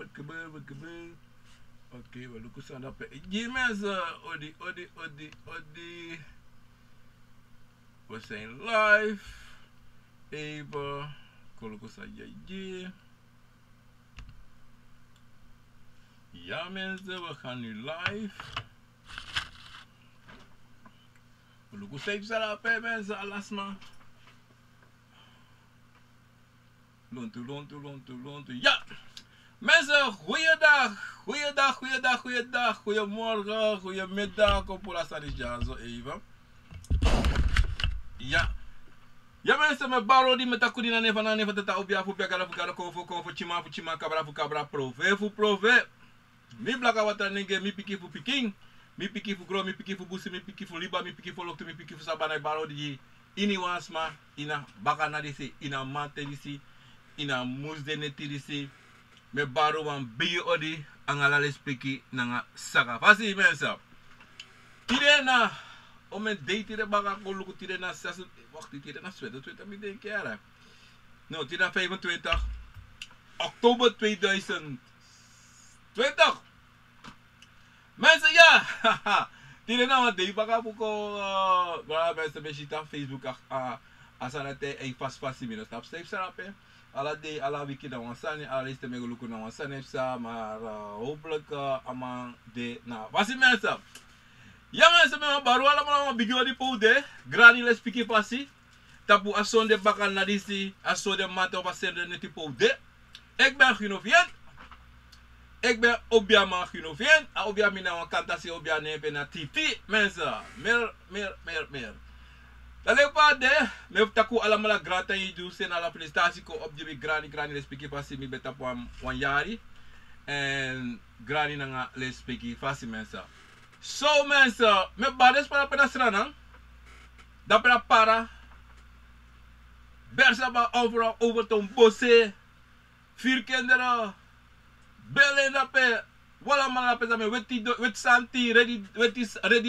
wat gebeurt. Oké, we lopen zo naar die mensen, odi. We zijn live. Even, koloku sa jaji. Ja mensen, we gaan nu live. We lopen safe sarap mensen, alasma. Lontu. Ja! Mensen, goeiedag, goedemorgen, goedemiddag, Kopula Sanija, zo even. Ja. Ja mensen, mijn baro die met akudina neva tata obia fu pekara fu kara konfo chima kabra prove. Mi blaka wata nenge mi piki fu piking, mi piki fu gro, mi piki fu busi, mi piki fu liba, mi piki fu loktu, mi piki fu sabana baro di ini wansma, ina bakana disi, ina mate disi, ina musde neti disi. Me baro wan bigi odi angala lespeki nanga saka. Fasi mensen. Tire na omen date tire baka koluku tire na 6. Wacht, tire na 20 mi denk jaren. No, tire na 25 oktober 2020. Mensen ja. Tire na wan date baka puko bra mensen besita Facebook asanate en fast minus tap safe sarape. Ala day, ala wiki na wansani, ala liste meguluku na wansani sa, maar hopelijk amang de na. Wasi mensen? Ja mensen, me baru ala mala bigyo di po de, grani les piki pasi, tapu asonde bakal na disi, asonde mate op asende neti po de. Ik ben Ginovien, ik ben obia man Ginovien, a obia mina wan kantasi obia nepe na titi, mensen, meer. Dale pa de, me taku alamala grata yi du sen ala felicitatie ko op die grani les piki pasi mi beta po wan yari en grani nga les piki pasi mensen. So mensen, me bades para pena strana. Da para bersa ba over ton bosse. 4 kinderen. Belen da pe wala mala pesa me wet santi ready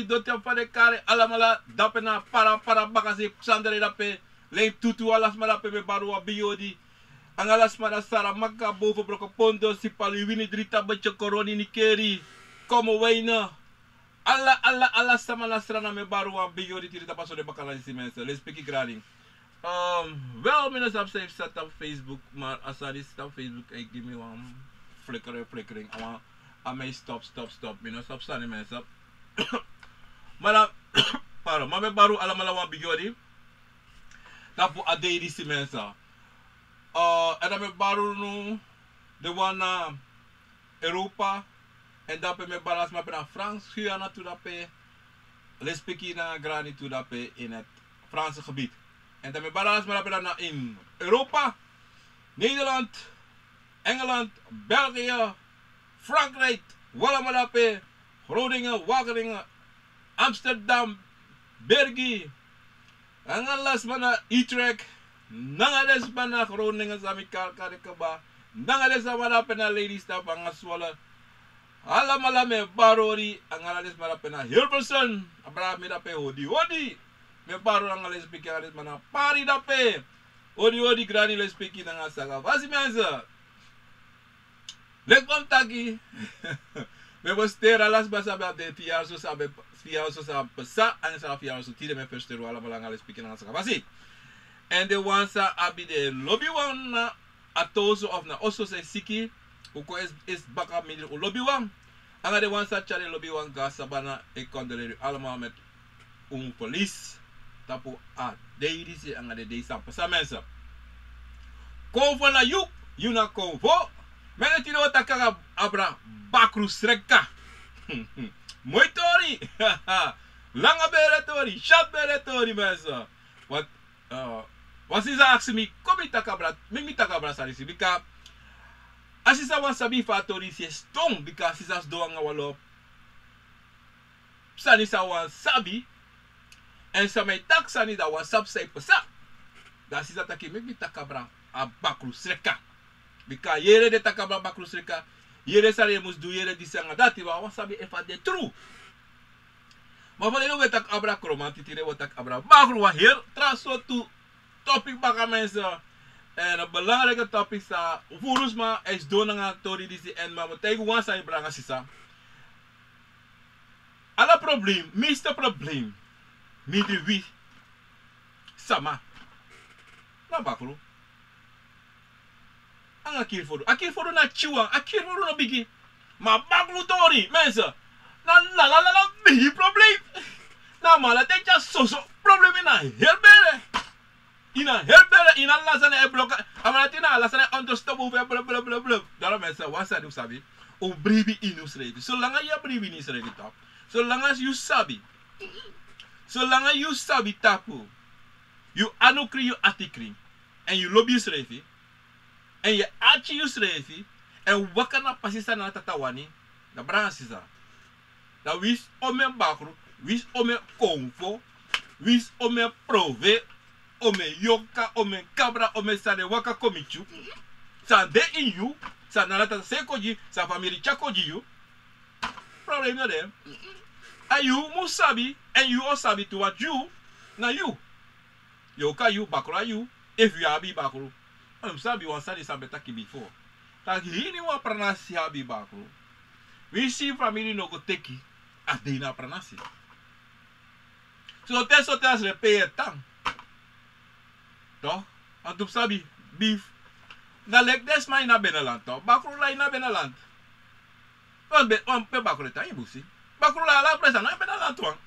dot ya fare kare ala mala dapena para bakasi sandere dape le tutu alas mala pe me baru biodi angalas mala sara makka boven broko pondo si pali wini drita bache koroni nikeri como weina alla samala strana me baru biodi tirita paso de bakala si mensen les piki grading wel minus op set op Facebook maar asadi op Facebook ik give me one flickering I may stop. You know, stop standing myself. Mala, pardon, mame baru alamala wan bigodi. Tapu ade di si mensa. En me baru no de wana Europa. En dape me balas mape na Frans. Guyana to dape. Lespeki na grani to dape in het Franse gebied. En dan me balas mape na in Europa. Nederland. Engeland. België. Frankrijk, Wallamalape, Groningen, Wageningen, Amsterdam, Bergie, Angalas mana Utrecht, Nangales mana Groningen Samikal Karikaba, Nangales mana pena ladies tap Angaswala, Alamalame Barori, Angales mana pena Hilversum, Abraham dape Odi, me baro Angales Pikalis mana Pari dape, Odi grani les Piki Nangasaga, Vasi mensa. Lek taki. Me postera las basa de fiaso sabe pesa en sa fiaso tire me festero ala balanga les pequena sa basi. En de wansa abi de lobby wan atozo of na oso se siki uko is baka middel o lobby wan. Anga de wansa chale lobby wan gasa bana e kondeleru allemaal met police tapu a deiri si anga de sa pesa mensa. Konvo na you na konvo. Mene tiro takara abra bakru sreka. Moitori. Langa beretori, shat beretori mensa. Wat is aksi mi komi takabra, mi takabra sarisi bika. Asisa wan sabi fatori si stong bika sisas doanga walo. Sani sa wan sabi. En sa may tak sani da wan sab say pasa. Da sisa taki mi takabra a bakru sreka. Bika yere de takabra bakru sreka. Yere sare mus du yere di sanga dati wa sabi efa de true. Maar van de wetak abra kromanti tire wetak abra bakru wa hier traso tu topic baka mensen En een belangrijke topic is volgens mij is donanga tori disi en maar tegen wan sa ibranga sisa. Alle probleem, meeste probleem, midi wie sama. Na bakro. Anga kirfodo na chiwa, akirfodo na bigi. Ma bakro tori, mensen. Na bigi probleem. Na mala te ja so probleem na herbere. Ina herbere ina lasane e bloka. Amalatina lasane understop bla. Daarom mensen, wat sa du sabi? O bribi inu schrijven. Zolang je bribi niet schrijven top. Zolang as you sabi. Zolang you sabi tapu. You anukri you atikri. En you lobby schrijven. En je achi you schrijven. En wakana pasisa na tatawani. Da branga sisa. Da wis ome bakru. Wis ome konfo. Wis ome prove. Ome yoka. Ome cabra. Ome sane waka komichu. Sa de in you. Sa nalata sekoji. Sa family chakoji you. Problem no dem. And you must sabi. And you also sabi to what you. Na you. Yoka you. Bakura you. If you abi bakuru. I'm sabi one side is a better before. Tak hini wa pranasi abi bakuru. We see family no go teki. As they na pranasi. So te as repay tang. Toch? Want tu sabi beef. Na lek des ma ina beneland toch? Bakuru la ina beneland. On pe bakuru ta ibusi. Bakuru la presa na beneland toch?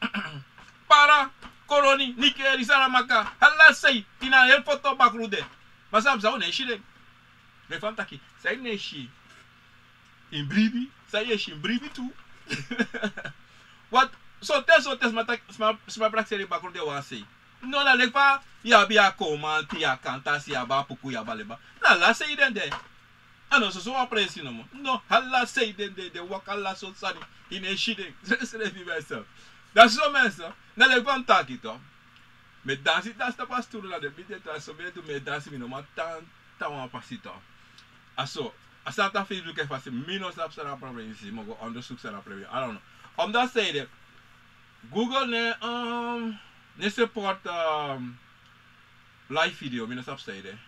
Para koloni Nikeri Saramaka. Hala sei tina el foto bakuru de. Masab sa one shi de. Me fam taki. Sai ne shi. In bribi, sai shi in bribi tu. What so tes sma praxeri bakuru de wa sei. No la lekpa ya bia komanti ya kanta si ya ba puku ya baleba. Na la sei den de. Ano so apresi no mo. No hala sei den de wakala so sani in e shi de. Sele fi myself. That's so mensa. Na lekpa ntaki to. Me dansi sta pastura la de bide to so be to me dansi mi no ma tan wan pasito. Aso asata Facebook e fasi mi no sap sara problem si mo go onderzoek sara problem. I don't know. Omdat say de Google ne support live video, minus upside,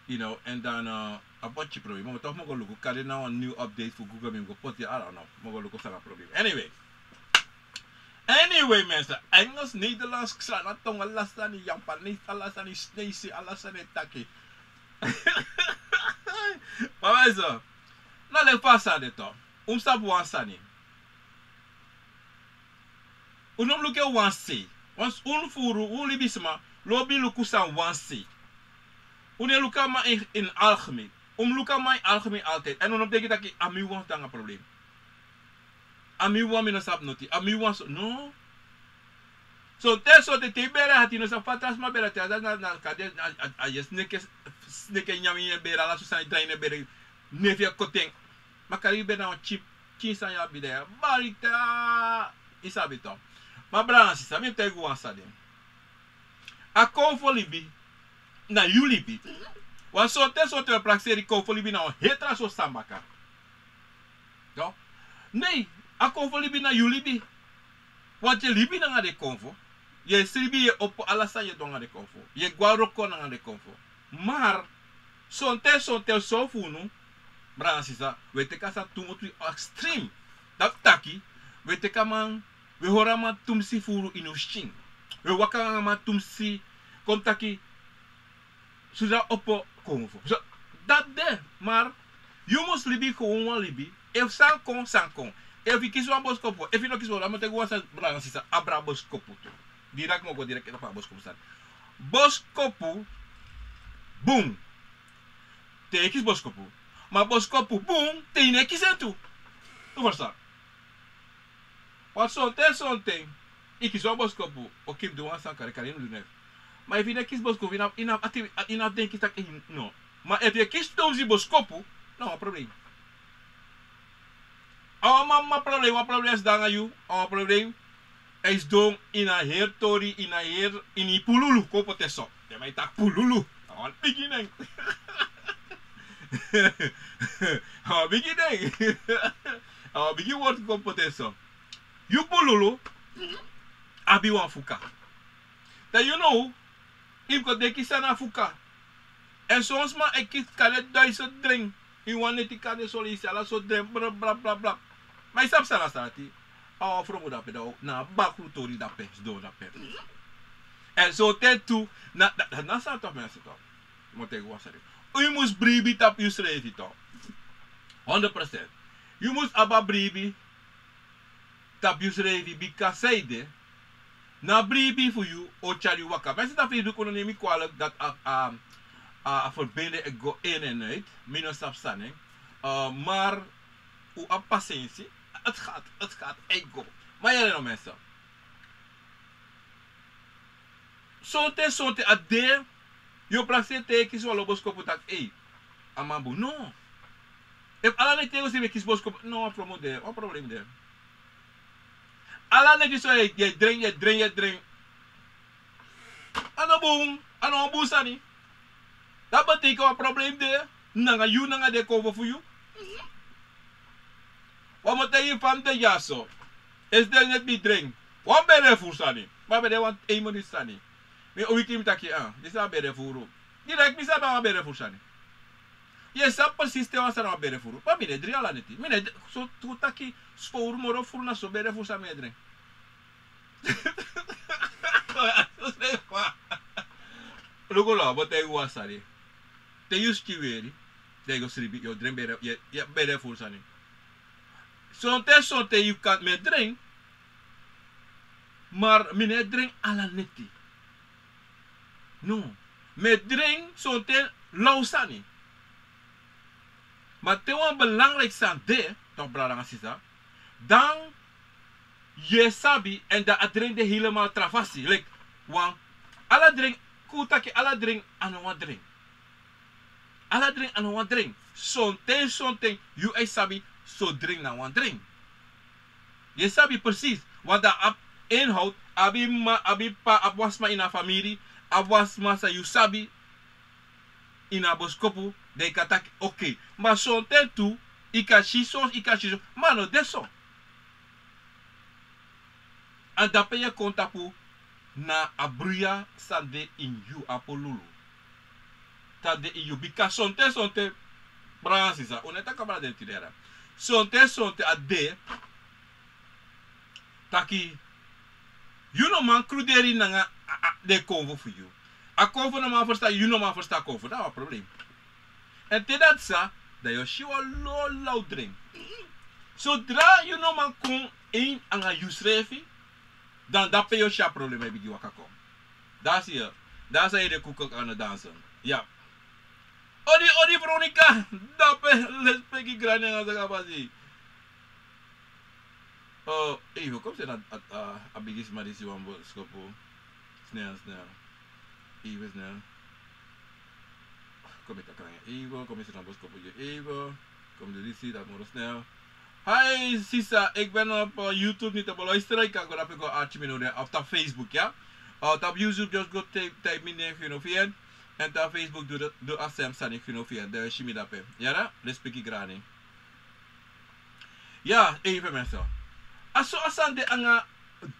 you know, and then a bunch of problems. I'm going to look at it now, a new update for Google. I'm going to put it, I don't know. I'm going to look at some problem. Anyway, mensen, Engels, Nederlands, Xanatong, Alasani, Japanese, Alasani, Snacey, Alasani, Taki. Maar wij zo, nou, leuk pas aan dit toch. Stap wansani. Unom luke wansi. Wans furu, libisma, lobi lukusan wansi. Une luka ma in algemeen. Luka ma in algemeen altijd. En dan betekent dat ik ami wan dan een probleem. Ami wan min sap noti. Ami wan so no. So teso te bere hati no sa fatas ma bere te na kade a yes sneke nyami bere la so sa draine bere nevia koteng. Makari be na chip kinsa ya bide. Barita isabito. Ma bransi sa mi te gu asade. A konfo libi na you libi. Wan so te praxeri konfo libi na hetra so sambaka. Do? Nee, a konfo libi na you libi. Want je libi na de konfo. Je sribi je op alasan je donga de konfo. Je guaroko na de konfo. Maar sonte so funu bransi sa we te kasa tumotu extreme. Dat taki we te kaman we horama tumsi furu inushin. We wakama tumsi kontaki suza opo konfo. So dat de, maar you must libi gewoon wan libi. If san kon. If you kiss one boskopo, if you no kiss one, I'm going to go to abra boskopo. Direct mo go direct na pa boskopo san. Boskopo, boom. Te kiss boskopo. Ma boskopo, boom. Te ne kiss tu. Tu versa. Wat sonte. Ik kies one boskopo. O keep the one san kare no do nef. Maar if you ne kiss boskopo, ina denk dat no. Maar if you kiss tomzi boskopo, no probleem. Our problem is danga you. Our problem is dong in a hair tori in a hair in a pululu kopoteso. They might tak pululu. Our beginning. Our beginning. Our begin word kopoteso. You pululu. Abi wan fuka. That you know, if ko deki sana fuka. En soms maar ik kies kale 1000 drink. I want net ik kade solisi ala so drink bla bla bla bla. Maar isap sala stati. Oh from dat pe na bakru tori dat pe do dat pe. En zo ten toe na sa toch mensen toch. Moet ik was u moest bribi tap u schrijven toch. 100%. U moest aba bribi tap u schrijven bika seide. Na bribi voor u o chari waka. Mensen dat vind ik kunnen nemen kwalijk dat verbinden ik go in en uit. Minus afstanding. Maar u heb patiëntie. Het gaat, ik go. Maar jij nou mensen. Sonte ade. Je plaatst tegen zo lobos kopu tak amabu no. If ala ne tegen ze kis bos kopu no promote o probleem there. Ala ne so je drink. Ano boom, ano busani. Dat betekent een probleem there. Nanga you nanga de cover voor you. Wat moet je van de jaso? Is er net die drink? Wat ben je voor sani? Maar ben je want 1 minuut sani? Me o ikim taki this is bere furu. Direct mi sabe bere furu sani. Yes, a persiste wa sana bere furu. Pa mi de dri ala neti. Mi ne so tu taki spour moro furu na so bere furu sa me dre. Lugo la bote wa sari. Te yuski weri. They go sribi yo drink bere ya bere furu sani. Sonte you can't me drink. Maar mi ne drink ala neti. No. Met drink zo'n lausani. Maar te wan belangrijk zijn de, toch belangrijk is dat, dan je sabi en dat drink de helemaal travasi. Like, wan, alla drink, kutaki alla drink aan een drink. Alla drink aan een drink. Zo'n you sabi, so drink na een drink. Je sabi precies, wat dat inhoudt, abi pa abwasma in een familie, abwas masa you sabi ina boskopu de katak okay maar son tentu ikashiso mano deso en dape je kontapu na abruya sande in you apolulu tade in you bika sonte bransisa oneta kabala de tidera sonte ade taki you no man cruderi nanga de convo voor you. A convo no man versta, you no man versta convo. Dat is een probleem. En te dat sa, dat je shiwa loud drink. Zodra you no man kon een aan a schrijven, dan dat pe je sha probleem heb die waka kom. Dat zie je. Daar zijn je de koeken aan het dansen. Ja. Odi Veronica, dat pe lespeki grane aan de gabazi. Even, kom ze naar abigis marisi wambo skopo. Snel. Even snel. Kom ik kan even, kom eens naar boskopo je even. Kom de lisi dat moet snel. Hi Sisa, ik ben op YouTube niet te beluisteren. Ik kan gewoon op Archie Minode op Facebook, ja. Op YouTube just go type me name Finofien. En op Facebook doe Assem Sani Finofien. Daar is je dat. Ja, respect ik graag. Ja, even mensen. Aso asande anga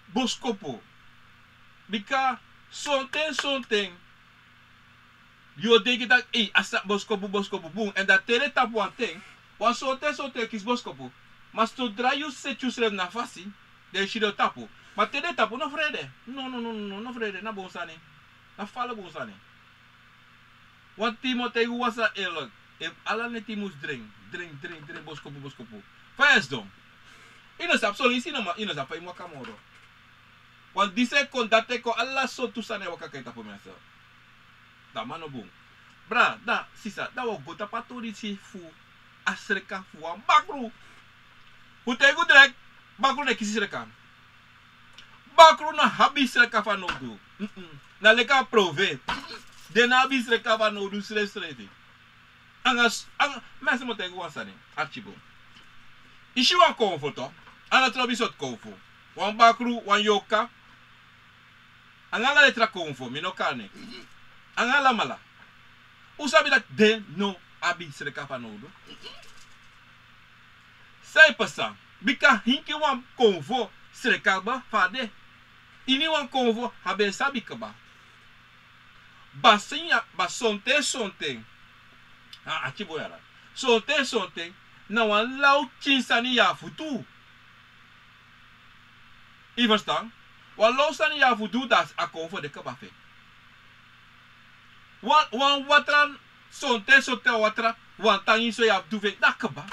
boskopo. Bika something. You denk dat asa boskopo boom. En dat tere tap one thing. Want something kis boskopo. Maar zodra you set yourself na fasi, dan shido tapu. Maar tere tapu no vrede. No vrede. Na bonsani. Na fala bonsani. Want Timothy was a elk. If ala neti mus drink boskopo. Fast dom. Ino sap solisi ino sap imo kamoro. Want dise kondate ko alla so tu sane waka kaita po mensa. Da mano boom. Bra, da sisa, da wo gota patori si fu asreka fu an bakru. Hutegu drek bakru ne kisi sreka. Bakru na habi sreka fa no do. Na leka prove. De na habi sreka fa no do srevi. Anga mensa mo tegu wasani. Archibo. Ishi wan comforto. Ana trobi sot konfo. Wan bakru, wan yoka. Angala letra konfo, mino kane. Angala mala. Usabi dat de no abi sreka fanodo. Sai pasa. Bika hinki wan konfo sreka ba fade. Ini wan konfo habe sabi kaba. basinha, basonte. Ah, aqui boiara. Sonte. Não há lau chinsani ya futu. E verstaan? Walau sani ya futu das a convo de kabafe. Wan watran sonte watra wan tangi so ya duve da kaba.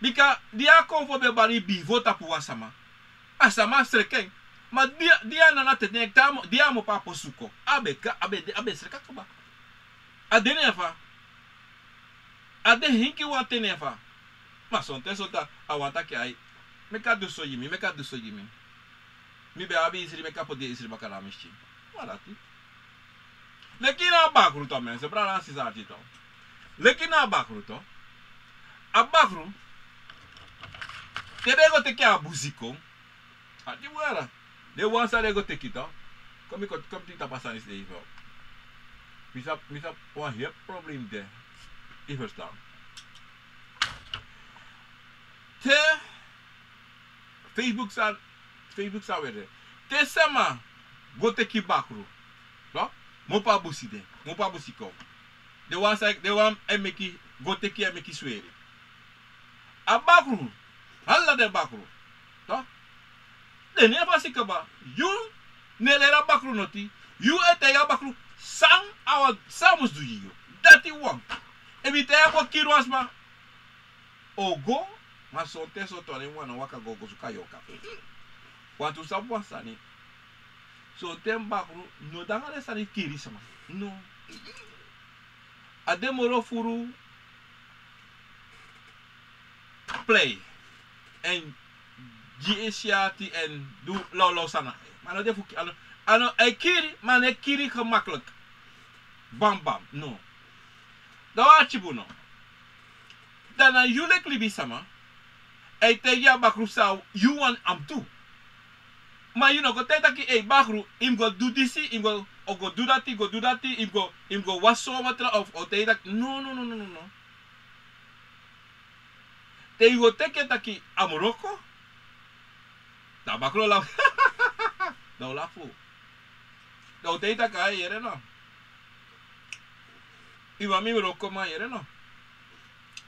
Bika dia convo be bari bi vota pu wasama. Asama srekeng. Ma dia nana te nek tamo dia mo pa posuko. Abe sreka kaba. Adene fa. Ade hinki wante nefa. Ma sonte sota awanta ki ai. Meka do so yimi. Mi be abi isri meka pode isri bakala mishi. Walati. Lekina bakru to men, se pra lan sizati to. Lekina bakru to. Abakru. Tebego te kia buziko. Ati buera. De wansa rego te kita. Comme tu tá passando isso daí, velho. Misa uma heel probleem there. Ik verstaan. Te Facebook sa weer. Te sama gote ki bakru. No? Mo pa buside. Mo pa busiko. De wan emeki gote ki emeki swere. A bakru. Halla de bakru. No? De ne basika ba. You nelera bakru noti. You ete ya bakru sang awa samus du yo. Dati wang. Evite ako kirwas ma ogo ma sonte so tone wana waka gogo su kayoka. Wantu sabu sani. So bakru no danga le sani kiri sama. No. Ademoro furu play en GSCT en do lo sana. Maar de fuki ano kiri maar ne kiri gemakkelijk. Bam no. Dawa chibuno. Dana yulek libi sama. Te ya bakru sa you want am too. Maar you know go tenta ki bakru im go do this, im go do that, im go waso watra of te that no. Te go teke taki amoroko. Da bakru la. Da la fu. Da te ta kai yere no. Iwa mi roko ma yere no.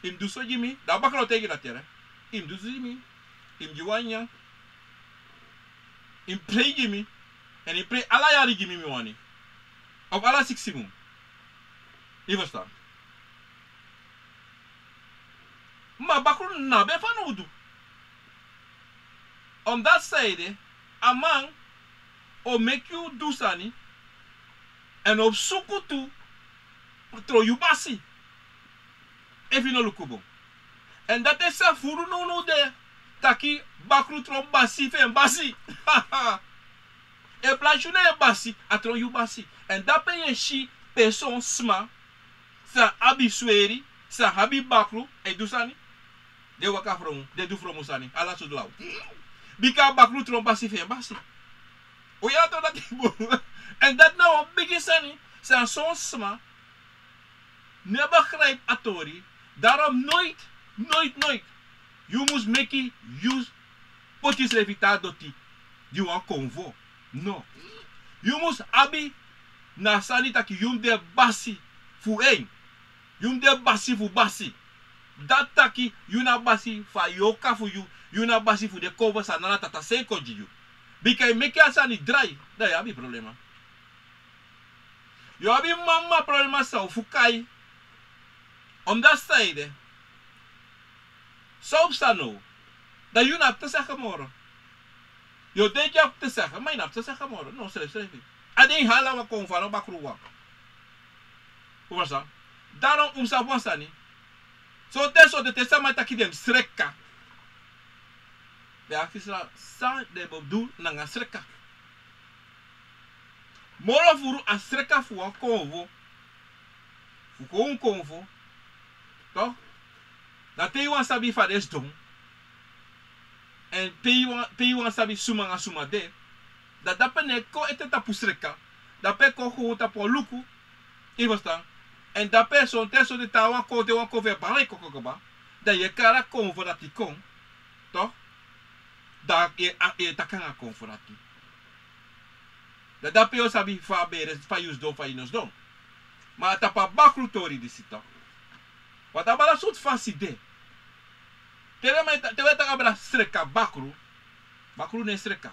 Im duso jimi, da bakro tegi na tere. Im duso jimi, im jiwanya. Im pray jimi, en im pray ala yari jimi mi wani. Of ala 60 mum. I verstaan. Ma bakro na be fa no du. On that side, a man o make you do sani en op sukutu tro you basi. If you no look bon. And that is a furu no de taki bakru tro basi fe basi. E plachune basi atro you basi. And that pen shi person sma sa abi sweri sa habi bakru e dusani. De waka from de du from usani ala so dlaw. Bika bakru tro basi fe basi. O ya to that. And that now big sani sa son sma never grijp atori. Daarom nooit. You must make it use potis levitado ti. You want convo. No. You must abi na sanita ki yum de basi fu ein. Yum de basi fu basi. Dat taki you na basi fa yoka fu you. You na basi fu de cover sanana tata senko ji you. Because make it asani dry. Da ya bi problema. You abi mama problema sa fu kai. On that side, no, dat je hebt te zeggen morgen. Je denkt je hebt te zeggen, maar je hebt te zeggen morgen. No, schrijf. Alleen halen we komen van een bakruwa. Hoe was dat? Daarom omzabon sani. Zo teso de tesama takidem sreka. De afisra sa de bobdu nanga sreka. Moro furu a sreka fu a convo. Fu con convo. Toch? Dat te wan sabi fa des dom. En te wan sabi suma de. Dat dapene ko ete tapu sreka. Dape ko ho tapu luku. I verstaan. En dape son teso de tawa ko de wan ko ver bare ko ba. Da je kara kon voor dat die kon. Toch? Da e takanga kon voor dat die. Dat je sabi fa beres fa use don fa inos don. Maar tapa bakru tori di sita. Wat abala soort faside. Terwijl abala streka bakru. Bakru ne streka.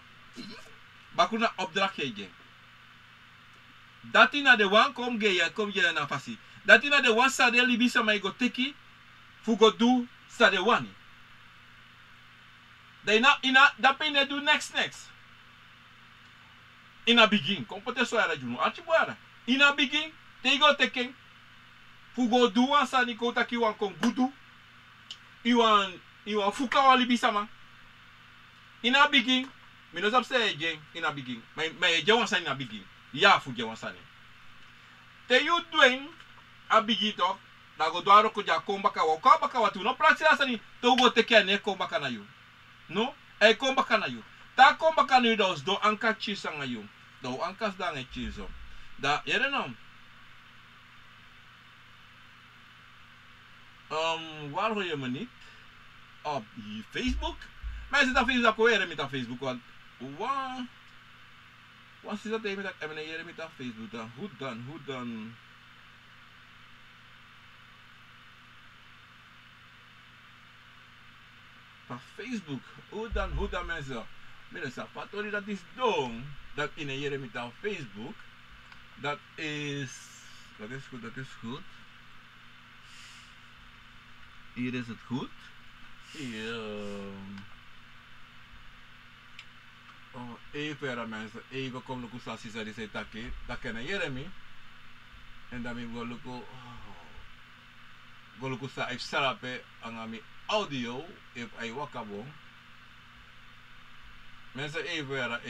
Bakru na opdracht je. Dati na de wan kom je na fasi. Dati na de wan sa de libisa ma go teki. Fugo do sa de wani. Dat je do next. Ina begin. Kom pote so era juno. Achi boara. Ina begin. Te go teken. Fugo do wan sa ni kota ki wan kon gudu. Iwan fuka wan libisa ma. Ina begin. Mi no sap se jen ina begin. Me jen wan sa ina begin. Ya fu jen wan sa ni. Te you doing a begin tok. Da go doaro ko ja kombaka wa. Kombaka wa tu. No praksi asa ni. To go teken ne kombaka na you. No? E kombaka na you. Ta kombaka na you da os do anka chisa nga you. Do ankas da nga chiso. Da, yere no. Waar hoor je me niet? Op Facebook? Mensen dat Facebook ook met Facebook. Want wat is dat even dat ik even met Facebook dan? Hoe dan? Op Facebook. Hoe dan mensen? Mensen, wat hoor je dat is doen? Dat in een jere met Facebook. Dat is goed. Hier is het goed. Hier. Even mensen. Even kom ik eens als je zegt dat ken je me. En dan ik wil ik eens even sarape aan mijn audio. Even wakabon. Mensen even.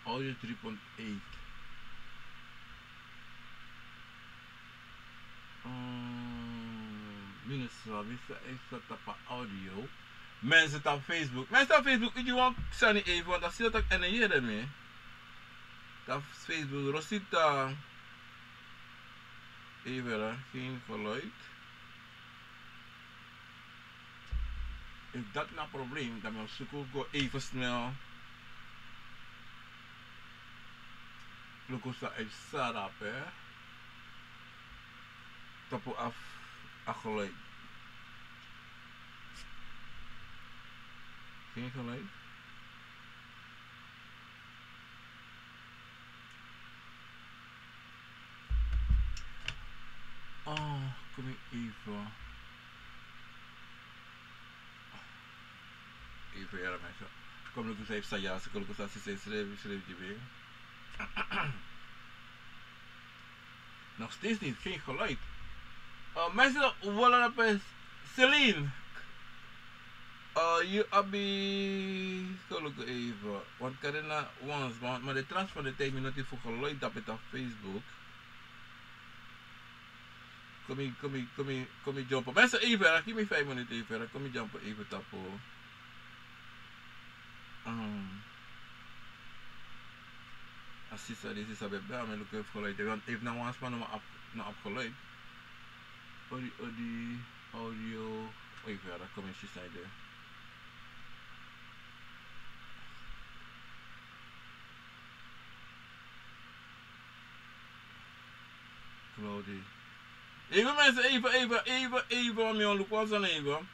Audio 3.8. Minus is dat audio. Mensen op Facebook. Mensen op Facebook, ik want zijn niet even, want dat zit ook in een jere mee. Dat Facebook, Rosita. Even, geen geluid. Is dat nou een probleem? Dan moet ik even snel. Lukusa even sarap, hè. Tapo af geluid. Geen geluid. Oh, kom ik even. Even era mensen. Kom ik eens even sayas, kom ik eens als schreef je weer. Nog steeds niet, geen geluid. Mensen, voilà dus Celine. Je abi. Kijk even. Want Karina once, maar de transfer de tijd minuten voor geluid dat het op Facebook. Kom ik jumpen. Mensen even, geef me 5 minuten even. Kom ik jumpen even tappen. Als je dit is bij mij, maar ik heb geluid. Want even naar ons maar nog opgeluid. Audio. Even, daar kom ik eens naar de. Claudie. Even mensen, even, om je loop ons aan even.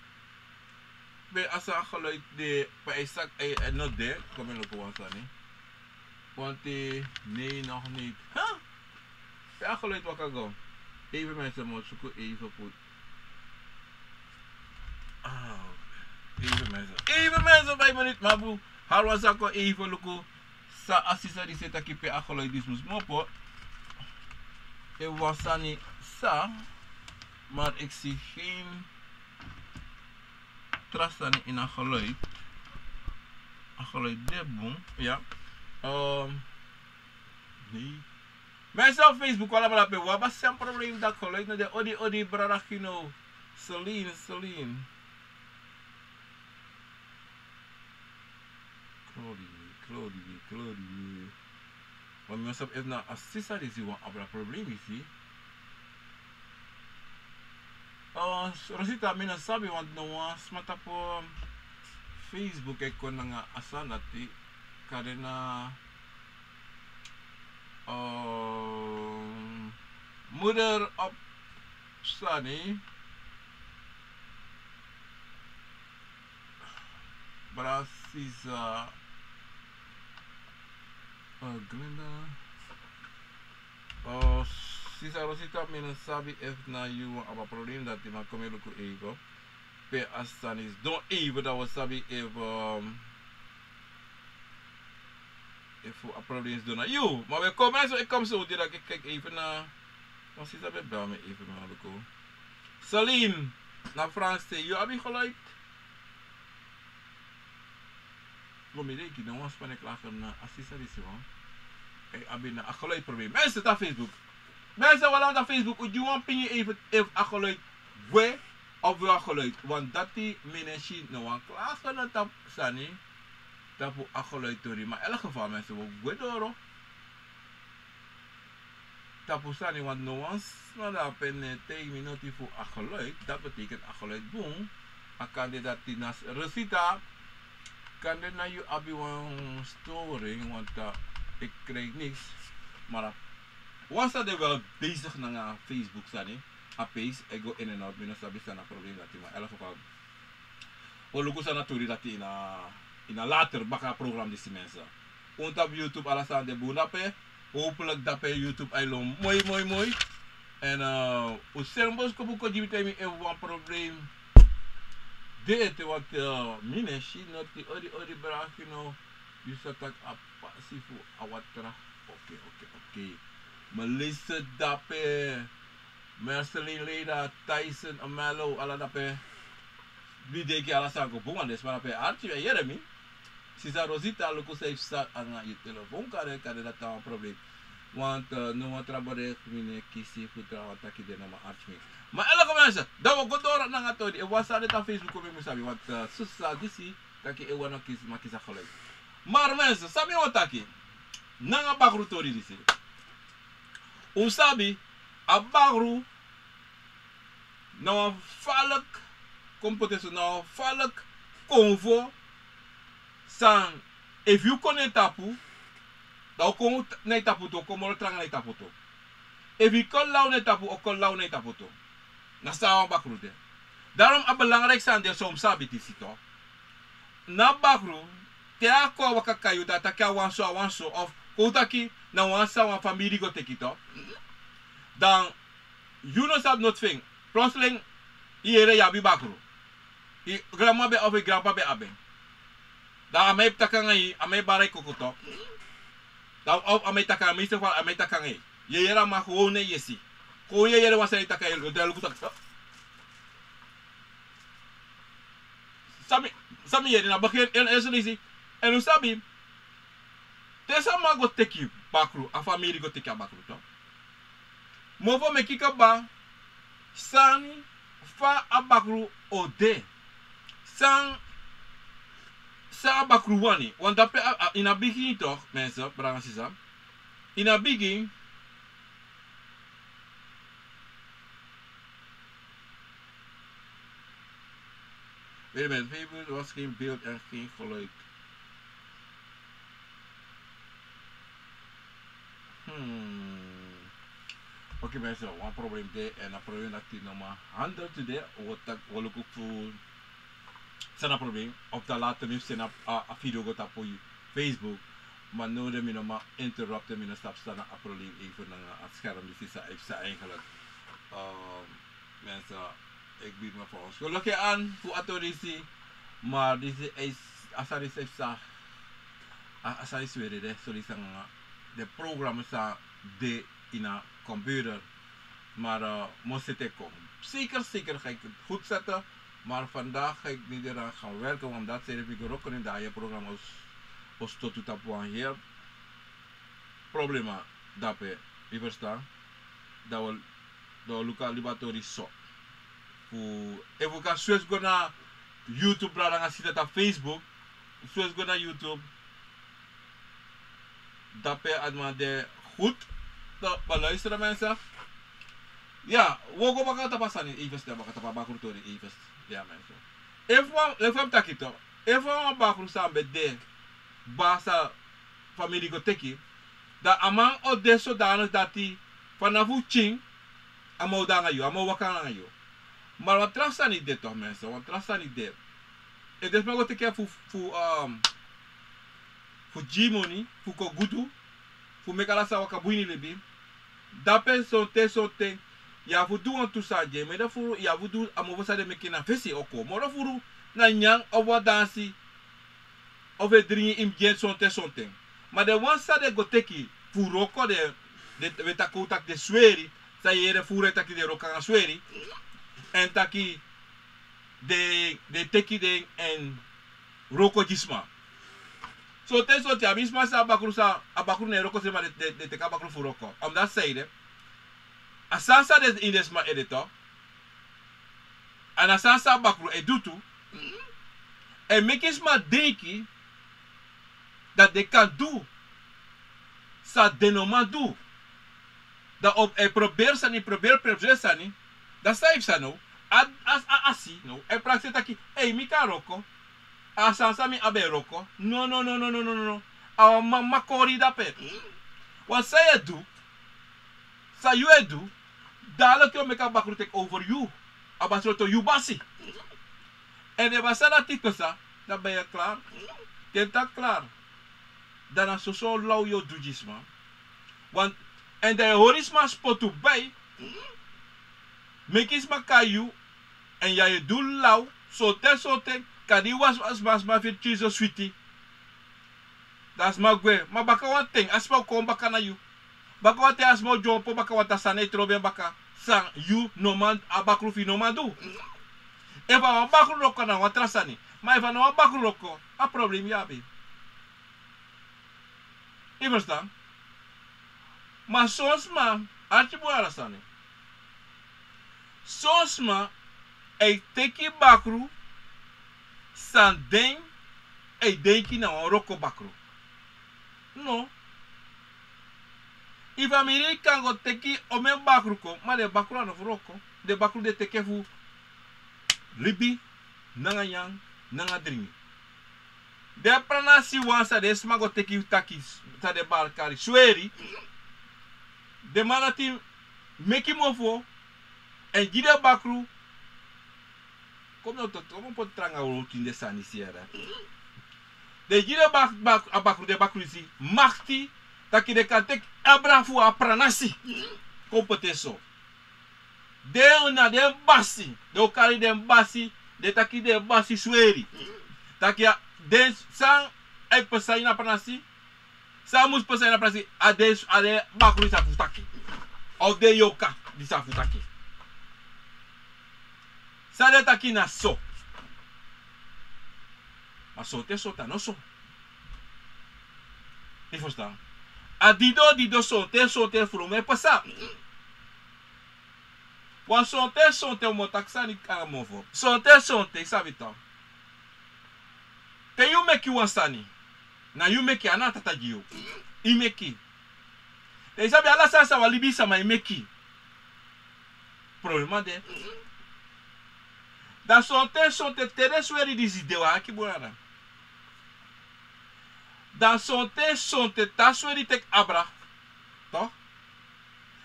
Bij als een geluid de bij zak en not there, kom je loop ons aan. Want nee, nog niet. Huh? Bij een geluid wat kan gaan. Even mensen, moet zoeken even goed. Even mensen, 5 minuten, maar boe. Halwa zako even lopen. Sa assisa die zit aquí pe a geluid dis mus mopo. E was niet sa. Maar ik zie geen trust in een geluid. Een geluid deboom. Ja. Nee. Mensen op Facebook allemaal op wat is een probleem dat geluid naar de odi bradachino. Celine. Claudie. Want we sab even assisa disi wan abra probleem isi. Rosita mina sabi want no wan smata po Facebook ko nga asan ati karena mother of Sunny Brasisa Glenda Sisa Rosita mina sabi if na you aba problem dat di makomelo ko ego pe astanis don't even dat was sabi if a problem is done na you maar we komen zo ik kom zo direct ik kijk even naar wat is dat bij bel me even maar loco Saline na Frans te you abi geluid Gomide ki dan was van ik lachen na assisa disi man abi na geluid probleem mensen op Facebook mensen wat op Facebook u want ping je even if a geluid we of wel geluid want dat die mensen nou een klaas kan dat sani dat voor a geluid tori maar in elk geval mensen we door dat voor sani want no one's maar dat pen 10 minuten voor a geluid dat betekent a geluid boom a kandidaat die nas Rosita kan dit naar je abi een storing want ik krijg niks maar was dat er wel bezig naar Facebook sani a page ik go in en out binnen sabi sana probleem dat maar elk geval o luku sana tori dat in a later baka program disi mensen ont op YouTube alasan de bunape hopelijk dat pe YouTube ailom mooi en o sermbos ko buko jibita mi een probleem dit wat mine shi not the odi bra you know you satak a pasifu awatra okay Melissa dape Marceline Leda Tyson Amalo ala dape Bide ki ala sa ko bungan des para pe archi e Jeremy Sisa Rosita luku safe start anga you telefoon kare dat een probleem want no trabalho mine kisi futra ataki de na archi maar elke mensen dat we go door na ngato e wasa de ta Facebook ko me sabi want susa disi kaki e wana kis makisa geluid maar mensen sabi wataki nanga bagru tori disi sabi a bagru na een valk competitie na een valk convo san if you kon tapu da kon na tapu to komo trang na tapu to if you kon lau na tapu o kon lau na tapu to na sa een bagru de daarom a belangrijk zijn de som sabi disi to na bagru te ako wakakayu da takia wanso of kotaki na wansa wan familie go tekito dan you no sab not thing plotseling iere ya bi bakro I grandma be of grandpa be aben da amay takangai amay baray kokoto da of amay takang mi se amay takangai yera ma ko ne yesi ko yera wasa takay da lu tak sami yeri na bakir en esolisi en u sabi tesa ma go teki bakru a family go teki bakru to movo me kika ba san fa abakru ode san sa abakru wani want dat in a begin toch mensen brangen sisa in a begin Facebook was geen beeld en geen geluid. Oké mensen, een probleem de en een probleem dat die nog maar handelt today. Wat ook voor zijn probleem. Op de later nu zijn een video gaat op Facebook, maar nu de nog maar interrupten met een stap staan een probleem even naar het scherm. Dus is ze eigenlijk mensen. Ik bied me voor ons gelukkig aan voor autorisatie, maar deze is asari sa asari swere de solisang de programma sa de in een computer, maar moest het komen. Zeker ga ik het goed zetten, maar vandaag ga ik niet eraan gaan werken, omdat ze hebben ook in dat je programma's os tot het op een hier problema dat we verstaan dat we lokaal laboratorium zo. Even kan zoals go na YouTube brada nga sita ta Facebook, zoals go na YouTube Dat de goed te beluisteren mensen. Ja, we gaan bakata passen even stel bakata pa bakru tori even. Ja mensen. Even takito. Even bakru sa de basa familie go teki. Da amang o de zodanig dat die vanaf ching amo danga yo, amo wakanga yo. Maar wat trasa niet dit toch mensen, wat trasa niet dit. Het is maar wat ik heb voor G-money, voor kogutu, voor mekalasa wakabuini lebi. Dape sote, ya voor doen aan toesaje, maar daarvoor ya voor doen amo wasa de mekina vesi oko. Maar daarvoor na nyang of wat dansi, of het drinken in jen sote. Maar de wansa de goteki, voor roko de wetakotak de sweri, sa yere voor taki de roka sweri. En taki de teki de en roko jisma. So ten so tia misma sa abakru ne roko sema de teka abakru fu roko. Om dat zeide. Asansa de in desma editor. En asansa abakru edutu. En mekisma denki dat de kan do. Sa denoma do. Dat op probeer sani. Dat saif sa no. Asi no. E praxe taki. Hey mika roko. Asansa mi abe roko. No. Awa makori da pe. Wat sa je do. Sa you do. Dadelijk yo meka bakru take over you. Abasro to you basi. En de basala tikosa. Dan ben je klaar. Kent dat klaar. Dan is zo lauw yo doegisma. Want en de horisma spotu bij. Mekisma kayu. En ja je doel lauw. Sote. Kadi was ma fit chizo sweetie. Das ma gwe. Ma baka wan ting. Asma kom baka na you. Baka wan te asma jompo baka wan tasane trobe baka. Sang you no man abakru fi no man do. Eva wan bakru roko na wan trasani. Ma eva no wan bakru roko. A problem yabe. Je verstaan? Maar soms maar, als je boeien staan. Soms maar, ik teki bakru, san den, ik denk na een roko bakru. No. If Amerika go teki ome bakru ko, maar de bakru aan of roko, de bakru de teki fu libi, nanga yang, nanga dringi. De pranasi wansa de smago teki takis ta de balkari sweri de manati meki mofo en gide bakru como pot tranga o de sani siera de gide bakru de bakru si makti taki de katek abrafu a pranasi kompeteso de ona de basi de okari de basi de taki de basi sweri taki den sang ai pesai na pranasi samus pesai na pranasi ade bakru sa futaki of de yoka di sa futaki sa de taki na so ma so te so ta no so e fosta adido so te frume pesa wa so te mo taksani karamofo so te sabita. Te you make you wansani. Na you make anata tagiyo. I make. Te sabi ala sasa walibisa ma i make. Problema de. Da sonte tere sweri disidewa aki buana. Da sonte ta sweri tek abra. To?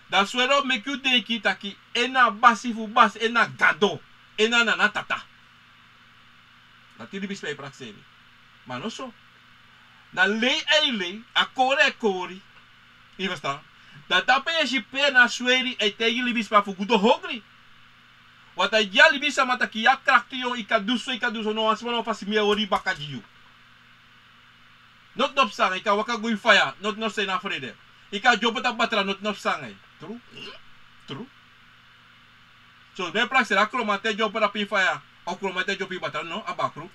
Da swero make you denki taki ena basi fu bas ena gado. Ena nanatata. Natiri bispe prakseni. Maar no so. Na lei a kori. Je verstaan? Dat tape je shipe na sweri e te yili bispa fu gudo hogri. Wat a yali bisa mataki ya krakti yo ikaduso no asmano fasi ori bakajiyu. Not nop sang ika waka gui fire, not no say na frede. Ika jopata batra not nop sang. True. So de praxe la kromate jopata pi fire. O kromate jopi batra no abakru.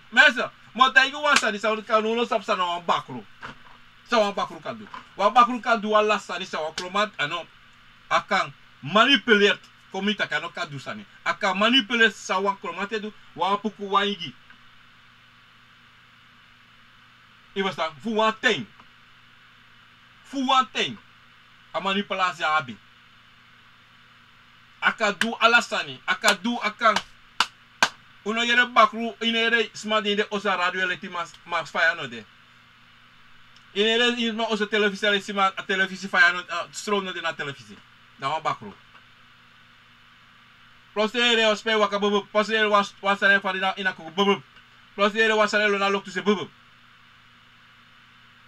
Mensen, maar tegen wansa die zou kan no sapsa na wan bakru. Sa wan bakru kan do. Wan bakru kan do alla sa ni sa wan kromat ano akan manipuleer komita kan kan do sani. Akan manipuleer sa wan kromat do wan puku wangi. E basta fu wan ten. fuante a manipulasi abi. Akadu alasani, akadu akan uno yere bakru inere smadi de osa radio eleti mas fire no de. Inere isma osa televisi sima televisi fire no stroom no de na televisi. Da wan bakru. Prosere ospe waka bubu, prosere wasare farina inaku bubu. Prosere wasare lo na loktu se bubu.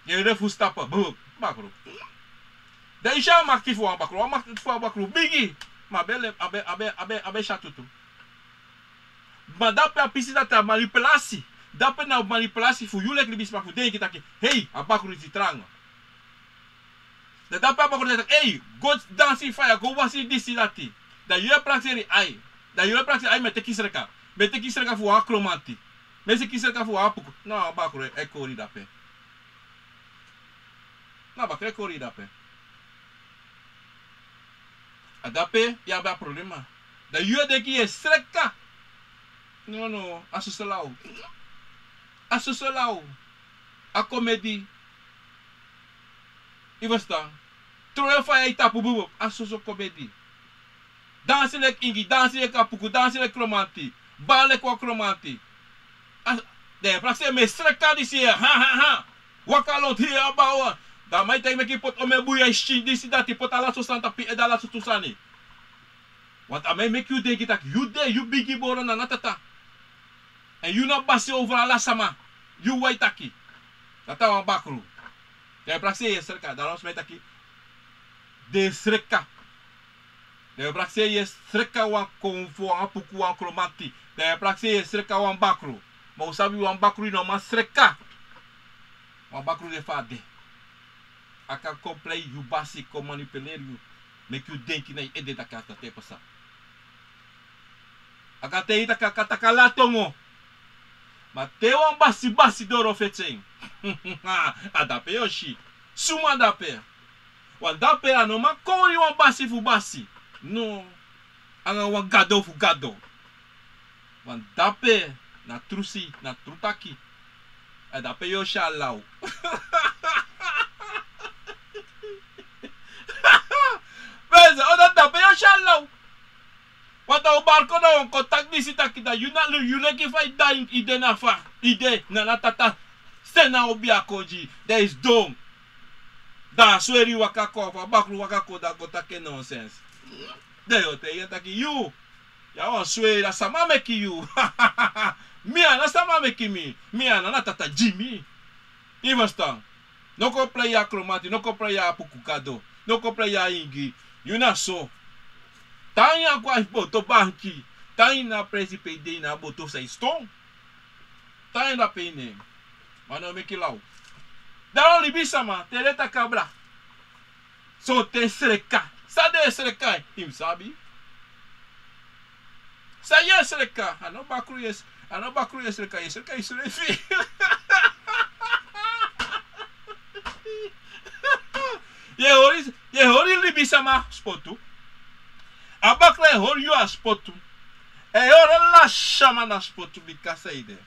Yere fu stapa bubu bakru. Da isha makti fu wan bakru, wan makti fu wan bakru bigi. Ma belle abe chatutu. Maar dat per pisi dat manipulatie. Dat per nou manipulatie voor jullie libis maar voor denken dat hey, abakuru is trang. Dat per abakuru dat hey, go dancing fire, go wasi this that. Dat jullie praktijk ai. Dat jullie praktijk ai met tekisreka. Met tekisreka voor akromanti. Met tekisreka voor apuku. Nou abakuru ekori dat per. Nou abakuru ekori dat per. Adape ya ba problema. Da jullie denken je streka. No, assocelau. Assocelau. A comedy. E você tá? Troel faz aí tapu bubu. Associo comedy. Danse lek ingi, danse lek apuku, danse lek cromanti. Bale com cromanti. De pra ser mestreka disse ha. Wakalot here abawa. Da mai tem que pot ome buia shin disse dati pot ala so santa pi edala so tusani. Want I make you think that you there, you biggie boron na natata. And you not basi over ala sama. You white aki. Tata wan bakru. Kaya praksi ye serka, dalam semai taki. De serka. De praksi ye serka wan konfo wan puku wan kromanti. De praksi ye serka wan bakru. Ma usabi wan bakru no ma serka. Wan bakru de fade. Aka komplei you basi ko manipuler you. Make you think na ede da kata te pasa. Aka te ita kata kalatongo. Mateu wan basi doro feteng. Adape yoshi. Suma dape. Wan dape ano ma kori wan basi fu basi. No. Anga wan gado fu gado. Wan dape na trusi, na trutaki. Adape yoshi alau. Beza, oda dape yoshi alau. Wata o barco no contact visita kita you leki fai dying ide na fa ide na natata sena obiakoji there is dome da sweri wakako fa bakru wakako da kotake nonsense de yo te yeta ki you ya wan sweri da sama meki you mia na sama meki mia na natata jimmy ivastan no ko play akromati no ko play apukukado no ko play ingi you na so Tanya kwa boto banki. Tanya na presipe de na boto sa stone. Tanya na pene. Mano me kilau. Dalo libisa ma. Tereta cabra. So te sreka. Sa de sreka. Him sabi. Sa ye sreka. Ano bakru yes. Ano bakru yes sreka. Yes sreka is refi. Ye hori libisa ma. Spotu. Abakle hor you aspotu. E ora la chama na aspotu bikasa ide.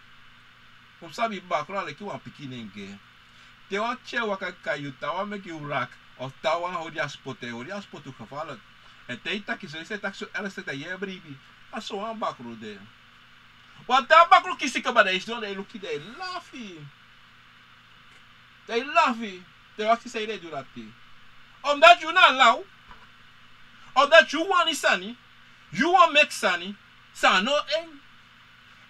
Kom sabi bakro ale ki wan pikinenge. Te wan che waka kayu tawa me ki urak. Of tawa hori aspotu gevallen. En te taki so ise tak so erste da ye bribi. Aso wan bakro de. Want da bakro kisi ka bada is don de luki de lafi. De lafi. Te waki say de durati. Omdat you na law. Or that you want sani, you want make sani, sano en.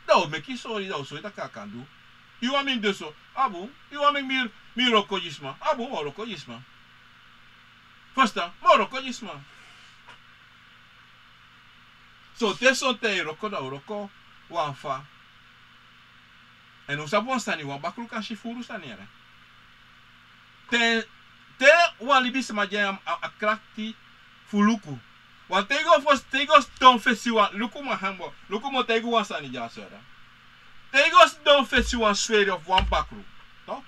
That will make it so that can do. You want me do so, abu, you want me roko yisma, abu, more roko yisma. First more roko yisma. So, there's something roko da roko, one fa. And usabon sani, one bakru kan shifuru sani ere. Te one libis majam a cracky. Fuluku. Want tego don't face you luku ma hambo. Luku mo tego wan sani jasera. Tego don't face you one swear of one backroom. No?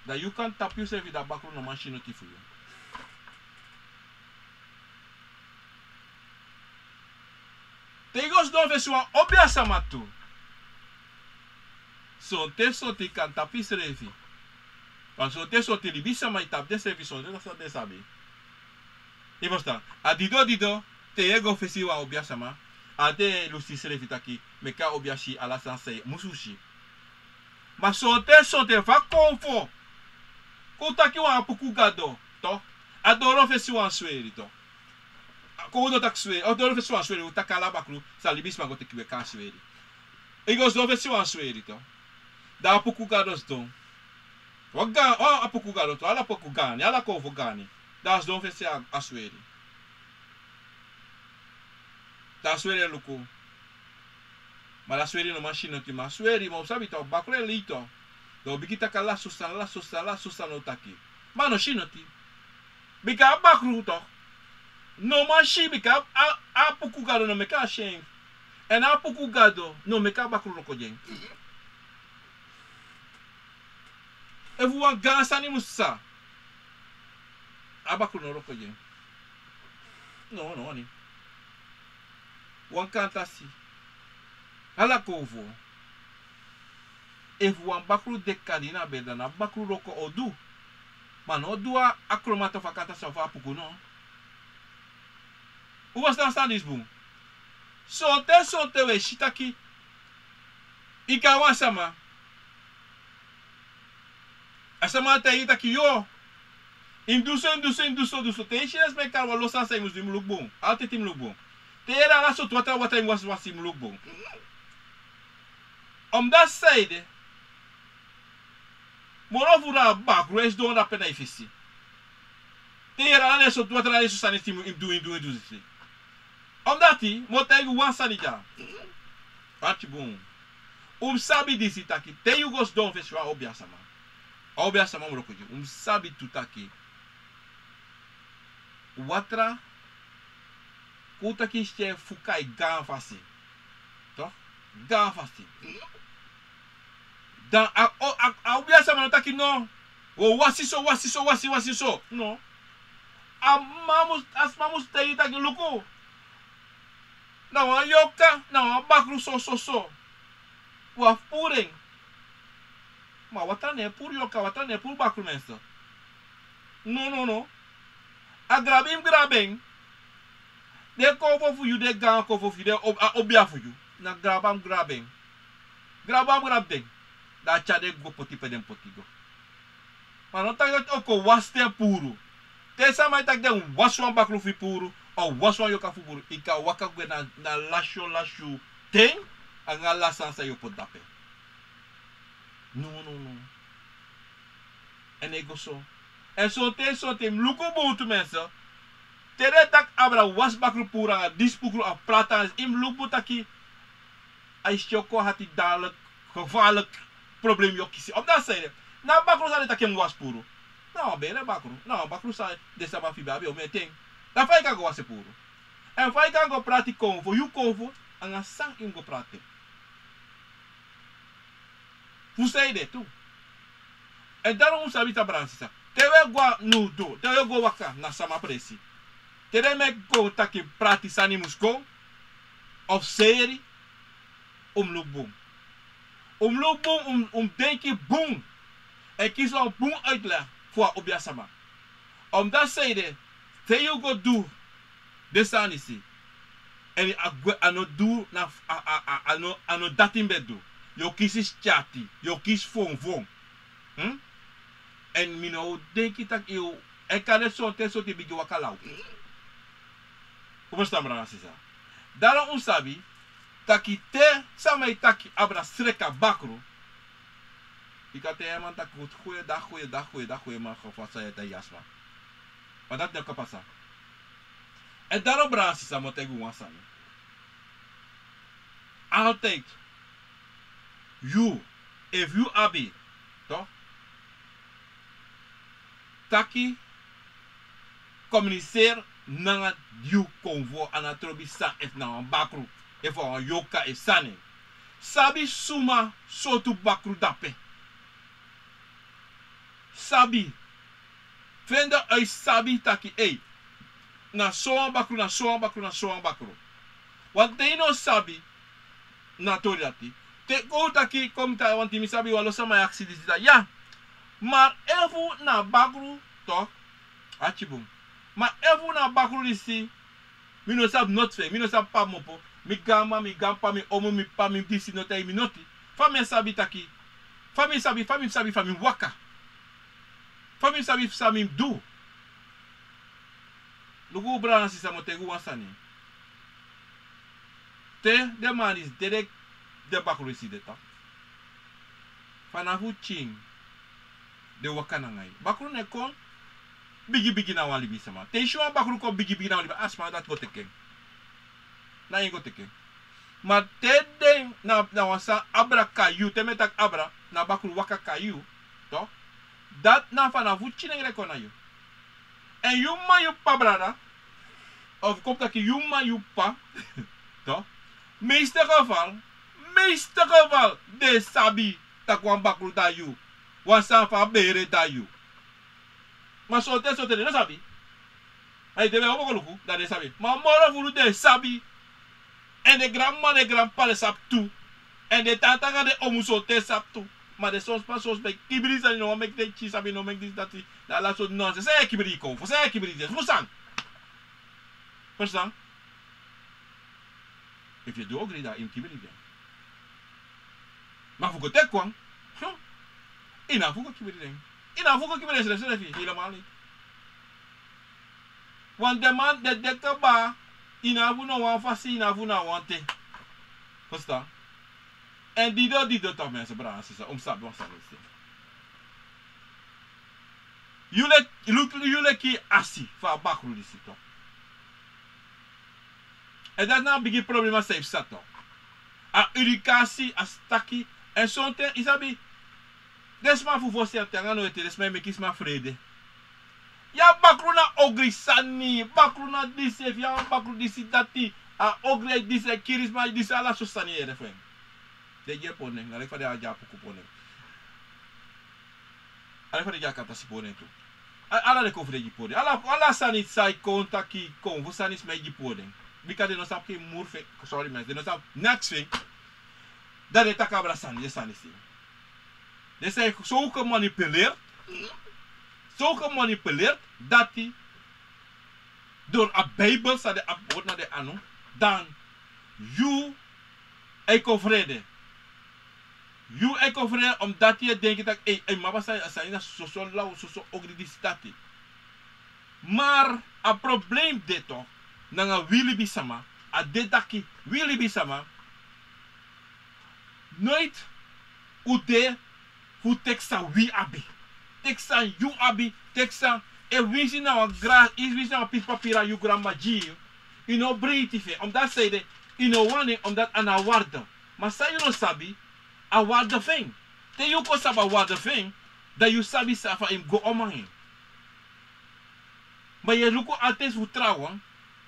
That you can tap yourself with that backroom no machine for you. Tego don't face you one obia samatu. So te so ti kan tap yourself. Want so te so te libisa mai tap de serviço de sabe. E basta. A dido te ego festival obiasama. A de lusi serevita aqui me ka obiashi ala sanse musushi. Mas so te fa confo. Kuta ki wa puku gado to. Adoro festival sueri to. Ko do tak sueri. Adoro festival sueri uta kala bakru sa libisma go te kiwe ka sueri. Igos do festival sueri to. Da puku gado sto. Waga apuku gado to ala puku gani ala ko gani. Das do festival asueri. Da sueri luku. Ma la sueri no machine ti ma sueri mo sabi to bakre lito. Do bikita kala susan no taki. Ma no shinoti. Bika bakru to. No mashi bika apuku gado no meka shen. En apuku gado no meka bakru no kojen. E vu an gansa ni musa. Abakru no kojen. No ni. Wan kantasi. Ala kovo. E vu an bakru dekani na bedana bakru roko odu. Mano odu a akromata fakata sa fa apuku no. O was dan staan is boom. So te we shitaki. Ikawa sama. Asama te itaki yo. Induso. Te ishies me karwa losan sa imus dim lukbong. Alte tim lukbong. Te era la so twata wata im was im lukbong. Dat side. Morovura bakru es do na pena ifisi. Te era la so twata la so sanitim im do. Omdati, motegu wan sanija. Ati bom. Sabi disi taki. Te you gos don festival obiasama. Obiasama mrokoji. Sabi tutaki. Watra. Kutaki ste fukai gan fasi. To? Gan fasi. Dan a obiasama no taki no. O wasi. No. Asmamus te itaki luku. Não, yoka, não, bakru so. Wa puring. Ma watane pur yoka, watane pur bakru mensa. No. A grabem. De covo for you, de gan covo for you, de obia for you. Na grabem. Grabem. Da chade go poti pedem potigo. Ma não tá oko waste puro. Te sama tak de waswan bakru fi puro. O waswan yoka fuburu ika waka gwe na lasho ten anga la sansa yo podape. No. En ego so. En so te mluko bo tu mensa. Tere tak abra was bakru pura dispukru a prata im lupo taki ai shoko hati dalek gevaarlijk probleem yo kisi. Op dat zijde. Na bakru sa takem was puro. Nou, bene bakru. Nou, bakru sa de saba fibabi o meting. Da fai kan go wase puro. En fai kan go prati convo, you convo, anga sang im go prati. Fusei de tu. En daarom sabi ta bransisa. Tewe go nudo, tewe go waka na sama presi. Tere me go taki prati sani musko of seri lukboom. Lukboom denki boom. En kies wel boom uitleg voor obiasama. Dat zei de te you go do desanisi. En ano do na ano datin bedo. Yo kies chati, yo kies phone. En mino denki tak eu e kare so te bigi wakalau. Como está mranasisa? Daarom sabi taki te samai taki abra sreka bakru. Ikate eman tak goeie dag man gefasa eta yasma. Maar dat niet kan passen. En daarom braas is dat ik wasan. Altijd. If you abi, toch? Taki communiceer na you convo anatrobi sa et na een bakru. If een yoka is sane. Sabi suma sotu bakru dape. Sabi. Venda uit sabi taki na soan bakru. Want they no sabi na toriati. Te go taki kom ta want mi sabi walo sama aksi disita. Ja. Maar even na bakru toch? Achibum. Maar even na bakru disi. Mi no sab not fe, mi no sab pa mopo. Mi gama, mi gampa, mi omo, mi pa, mi disi notay, mi noti. Fami sabi taki. Fami sabi, fami waka. Fami sabi do. Lugu brana si samotegu wasani. Te de man is direct de bakru disi de tak. Fanafu ching. De wakana ngai. Bakru ne kon bigi na wali bisama. Te shwa bakru ko bigi na wali asma dat go teken. Na yin go teken. Ma te de na wasa abra kayu te metak abra na bakru waka kayu to dat na fanafu ching rekona yu. En yu ma yu pa brada of komt dat yu ma yu pa to meeste geval de sabi takwan bakru da yu. Wansan fa bere da yu. Ma sote, de sabi. Ay debe opo koluku, da de sabi. Ma moro furu de sabi. En de grandma de grandpa de sap tu. En de tata ga de omu sote sap tu. Ma de sos pa sos be kibiri sa no make de chi sabi no make this that. Da la so nonsense. Say kibiri kon. Say kibiri des. Musan. Verstaan? If you do agree that in kibiri den. Ma fuko tek kwang. Ina fuko kibiri den. Ina fuko kibiri den se fi helemaal niet. Want de man de dekke ba ina fu no wan fasi ina fu na wan te. Verstaan? En die do toch mensen braas is om sap was is. Jullie ki asi fa bakru disi toch. En dat nou begin problema safe sat toch. A educatie, a staki en zo'n te isabi. Desma fu você até no ete desma me kisma vrede. Ya bakru na ogri sani, bakru na disi, ya bakru disi dati, a ogri disi kirisma disi ala so sani ere fem. De je ponen, ale fa de aja puku ponen. Ale fa de ja kata si ponen tu. Ala de kofre ji ponen. Ala sani sai konta ki kon, fu sani sme ji ponen. Bika de no sap ki murfe, sorry men, de no sap next thing. Da de takabra sani, de sani si. De zijn zo gemanipuleerd dat hij door een Bijbel staat de abort naar de anu dan you vrede. You vrede omdat je denkt dat maar zijn zo lauw zo ogridisitati. Maar een probleem dit toch na willy bisama a detaki willy bisama nooit ude fu teksa wi abi. Teksa you abi, teksa e wisi na wa gra, is wisi na wa pis papira you grandma ji. You know breitife, omdat zei de, you know wanneer omdat an awarde. Maar sa you no sabi, awarde thing. Te you ko sab awarde thing, dat you sabi safa im go omangin. Maar je luko altijd fu trouwen,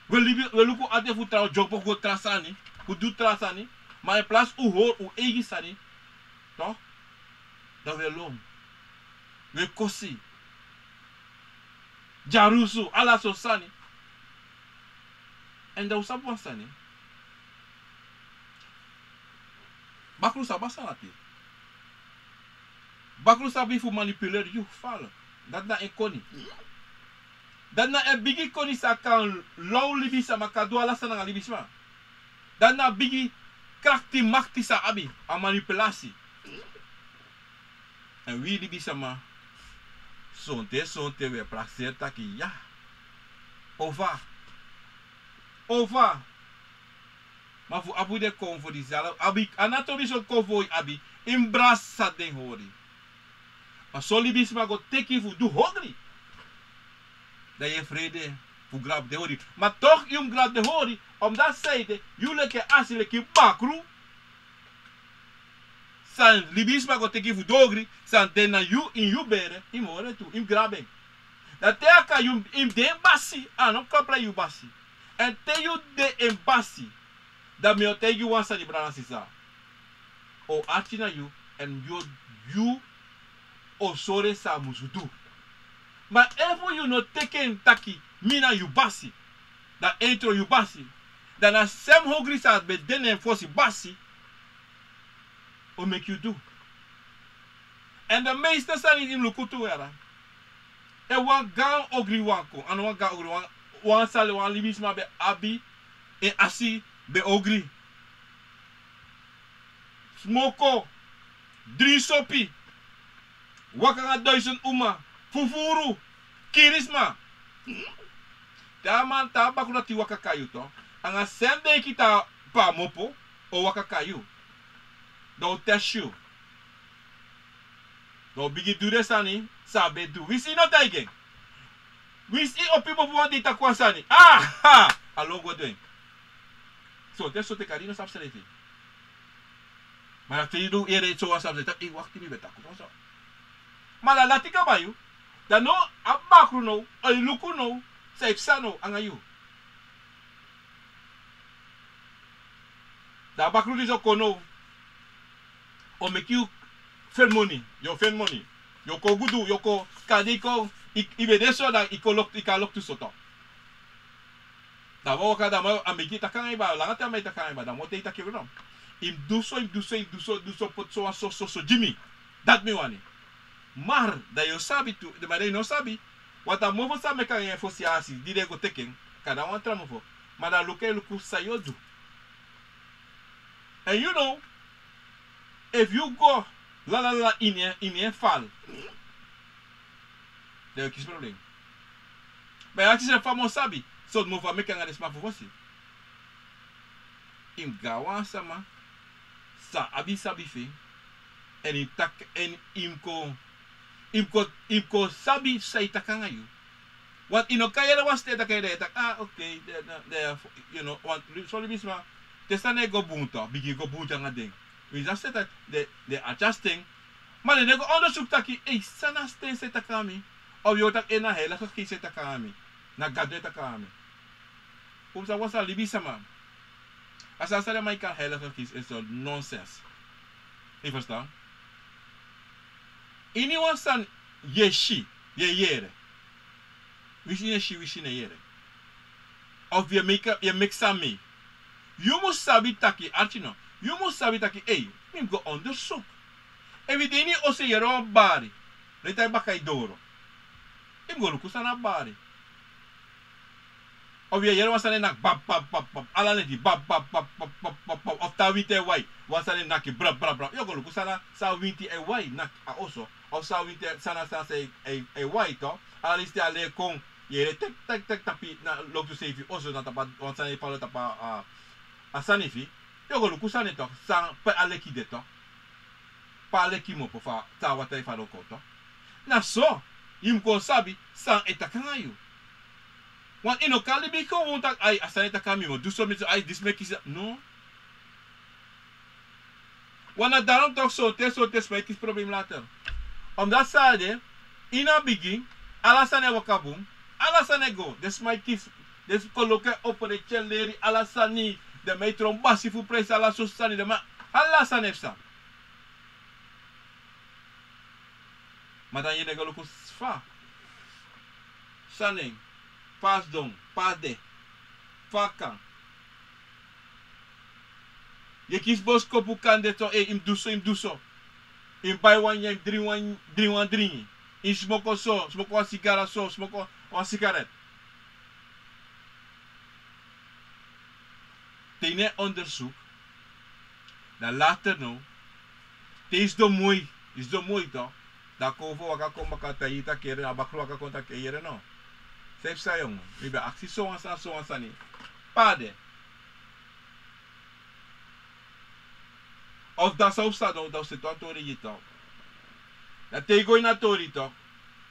we luko altijd fu trouwen, jogpo go trasani, fu du trasani, maar in plaats u hoor, u egi sani, toch? Dat we loon. We kosi. Jarusu. Ala so sani. En dat usap wan sani. Bakru saba salati. Bakru sabi fu manipuler you fala. Dat na en koni. Dat na en bigi koni sa kan low libisa makadwa la sana libisma. Dat na bigi krakti makti sa abi. A manipulasi. En wie die bisama sonte we praxer taki ja. Ova. Maar voor abu de kom voor diezelfde. Abi anatomy zo kom voor abi. Imbrasa den hori. Maar zo die bisama go teki voor du hongri. Dat je vrede voor grab de hori. Maar toch je grab de hori. Omdat zeide jullie ke asile ki bakru. San libisma go teki fu dogri, san tena you in you bere, im ore tu, im graben. Dat te aka you im de basi, non kopla you basi. En te you de embasi, da me te you wansa di brana sisa. O atina you, en you o sore sa musudu. Maar even you no teken taki, mina you basi, da entro you basi, dan a sem hogri sa be den enforce basi, or make you do. En de meeste zijn in lukutu era. E wan gaan ogri wanko. En wan gaan ogri wan sale wan libisma be abi. En asi be ogri. Smoko. 3 sopi. Wakanga 1000 uma. Fufuru. Kirisma. Taman taba kuna ti wakakayu to. Anga sende kita pa mopo o wakakayu. Do teshu. Do bigi dure sani sabe du. We see no taigen. We see o people want dita kwa sani. Ah ha. Alo go doing. So teso te karino sabseleti. Maar te do ere so sabseleti. E wakti mi beta ko so. Mala latika bayu. Da no abakru no, ay luku no, sa ipsano angayu. Da abakru diso kono. O make you fair money, yo fair money. Yo ko gudu, yo ko kadiko, ibedeso da ikalok tu soto. Da wo kada ma amigi takang iba, langata may takang iba, da mo te takiro no. Im duso pot so Jimmy. Dat me wani. Maar dat je sabi tu, de maar no sabi, wat a movo sa meka en fosi asi, di de go teken, kada wan tra movo. Maar da luku sayodu. And you know, if you go la in je fall, dan je kies probleem. Maar als je famo sabi, so movo meka en desma fosi. Im gawa sama, sa abi sabi fe, en im tak en im ko sabi sa itakangayu. What ino kaya was te takay tak okay, you know, want so libisma tesane go bunta, bigi go bunta nga ding. We just said that they adjusting. Maar nego onderzoek taki, sana sten sa takami. O yo tak ena hela ka kisa takami. Nagado takami. Kung sa wasa libisma. Asa sa may ka hela ka kisa is nonsense. You understand? Anyone san yeshi yere. Wishine shi wishine yere. Of you make some me. You must sabi taki archino. You must sabi taki him go onderzoek. Evideni ose yero bari. Reta bakay doro. Him go lukusa na bari. Of you yero wasane nak bab alane di bab of tawite wai. Wasane naki bra. Yo go lukusa na sa winti e wai nak also. Of sa winter sana say a white to alisti ale kong yere tek tapi na log to save also na tapa wansane palo tapa asanifi yo go lukusane to sang pa ale ki deto pa ale ki mo po fa ta wata fa lokoto na so im ko sabi sang etakangayu wan ino kalibi ko wontak ay asane takami mo do so mit ay this make is no wana daron tok so test make is problem later. Omdat sade, ina begin, alasane wakabum, alasane go. Des my kids, des koloke opere cheleri, alasani, de metron basi fu presa ala sosani, de ma, alasane fsa. Matan yene galoku fa. Saning, pas dong, pade, fakan. Je kies bos kopu kande to, im duso. In buy one yang drink one. In smoke one cigarette smoke one cigarette. Tene onderzoek. Dan later no. Is do mooi toch? Da kovo waka kom baka taita kere abakro waka konta kere no. Sef sa yung. Mibe aksi so ansa ni. Pade. Of da sa usta no da se to tori jito. Da te go na tori to.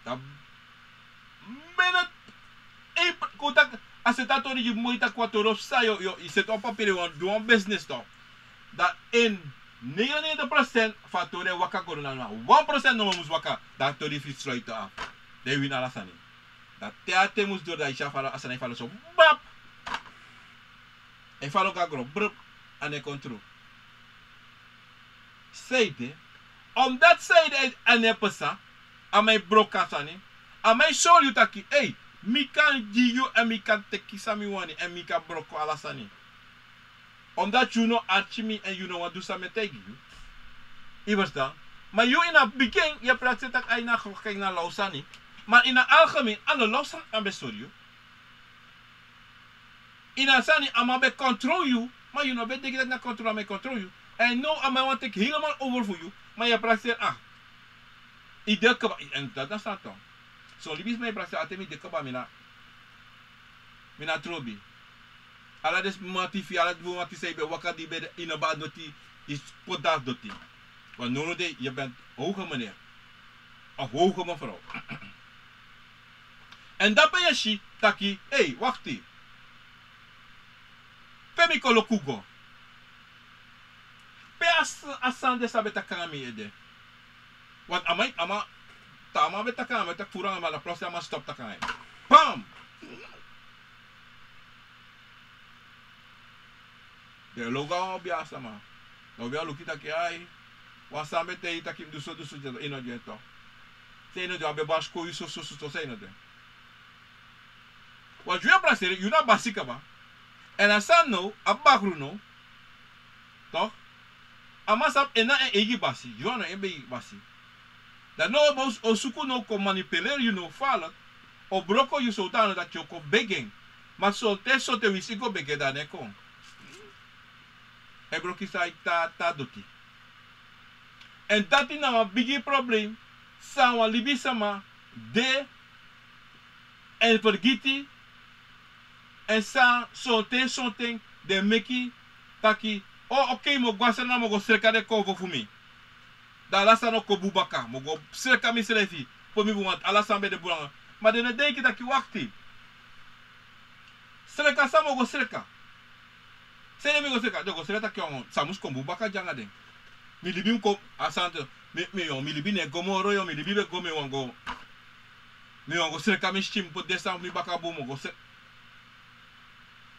Da mena kutak aseta tori ju moita 4 sa yo se to papire do one business to. Da in 99% fatore waka kono na 1% no mus waka da tori fit straight to up. De win alasani. Da te mus do da isha fala asana fala so bap. E falo gagro brup ane control. Seide, omdat seide ane pesa, amai brokasani, amai show you taki, mi kan giyu en mi kan tekisa mi wani en mi kan broko alasani. Omdat you know archimi en you know what do sa me tegi you. Iwas dan, Maar je in het begin, je praat dat je naar Lausani. Maar in het algemeen, alle Lausan aan besturen. In het Sani, aan bij control je. Maar je nog weet dat ik naar control je. En nu, aan mij want ik helemaal over voor je. Maar je praat idee kaba. En dat staat dan. Zo, libis mij praat altijd met de kaba mina trobi. Ala des motivi, ala des motivi zei bij wakadi bij de inaba doti is podaaf doti. Want nu de je bent hoge meneer. Of hoge mevrouw. En dat ben je shi taki, hey, wacht even. Pemi kolo kugo. Pe asande sabe takami ede. Want ama tama be takami tak furang ama la plus ama stop takami. Pam. De logo biasa ma. No bia lukita ki ai. Wasambe te itakim duso ino jeto. Se ino jo abe basko iso so se ino de. Wat je brasserie, you na basika ba. En asan no, abakru no. Toch? Amasap ena egi basi. You na ebe basi. Dat no bos osuku no ko manipuleer you no fala. O broko you sultano dat you ko begging. Maar so te wisi go bege da ne kon. E broki sai ta doti. En dat is nou een big probleem. Sawa libisama de en vergiti en sa something de meki taki oh okay mo gwasa na mo go serka de ko for me. Da la sa no ko bubaka mo go serka mi selefi po mi bumat ala sambe de bulanga. Maar de denk ik dat je wacht. Serka sa mo go serka. Sene mi go serka, do go serka kyo samus ko bubaka janga den. Mi libi ko asante mi libi ne gomoro yo mi libi be gome wango. Mi wango serka mi chim po desam mi baka bo mo go se.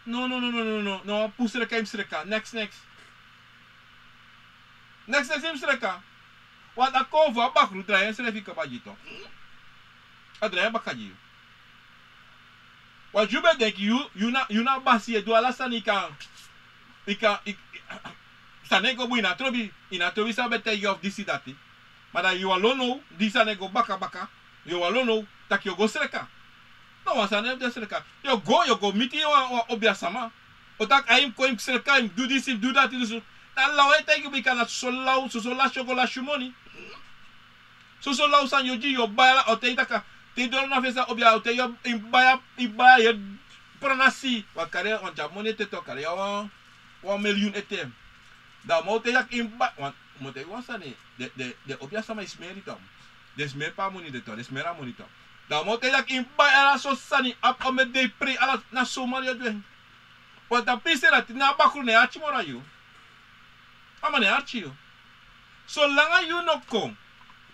No, pu serka im serka. Next. Next im serka. Wat a kovo abakru draien serka ka bajito. Adrien bakaji. Wat you be denk you na basi do ala sanika. Ika sanego bu ina trobi sabe te you of this dati. Mada you alone know this sanego baka. You alone know tak you go serka. No wasane de serka. You go meet you obia sama. Otak aim ko im serka im do this do that do. Ta lawe te you bika na so la chocolate shumoni. So la usan yoji yo bala o te itaka. Te do na fesa obia o te yo ibaya ye pranasi. Wakare on jamoni te to kare yo 1 miljoen etem. Da mo te yak imba want mo te wasane de obia sama ismeritam. Des mer pa moni de to, des mera moni to. Da mo te yak imba ala so sani ap o me de pre ala na Somalia doen. Want da pisera tina bakru ne achi mora yo. Ama ne achi yo. So langa you no kom.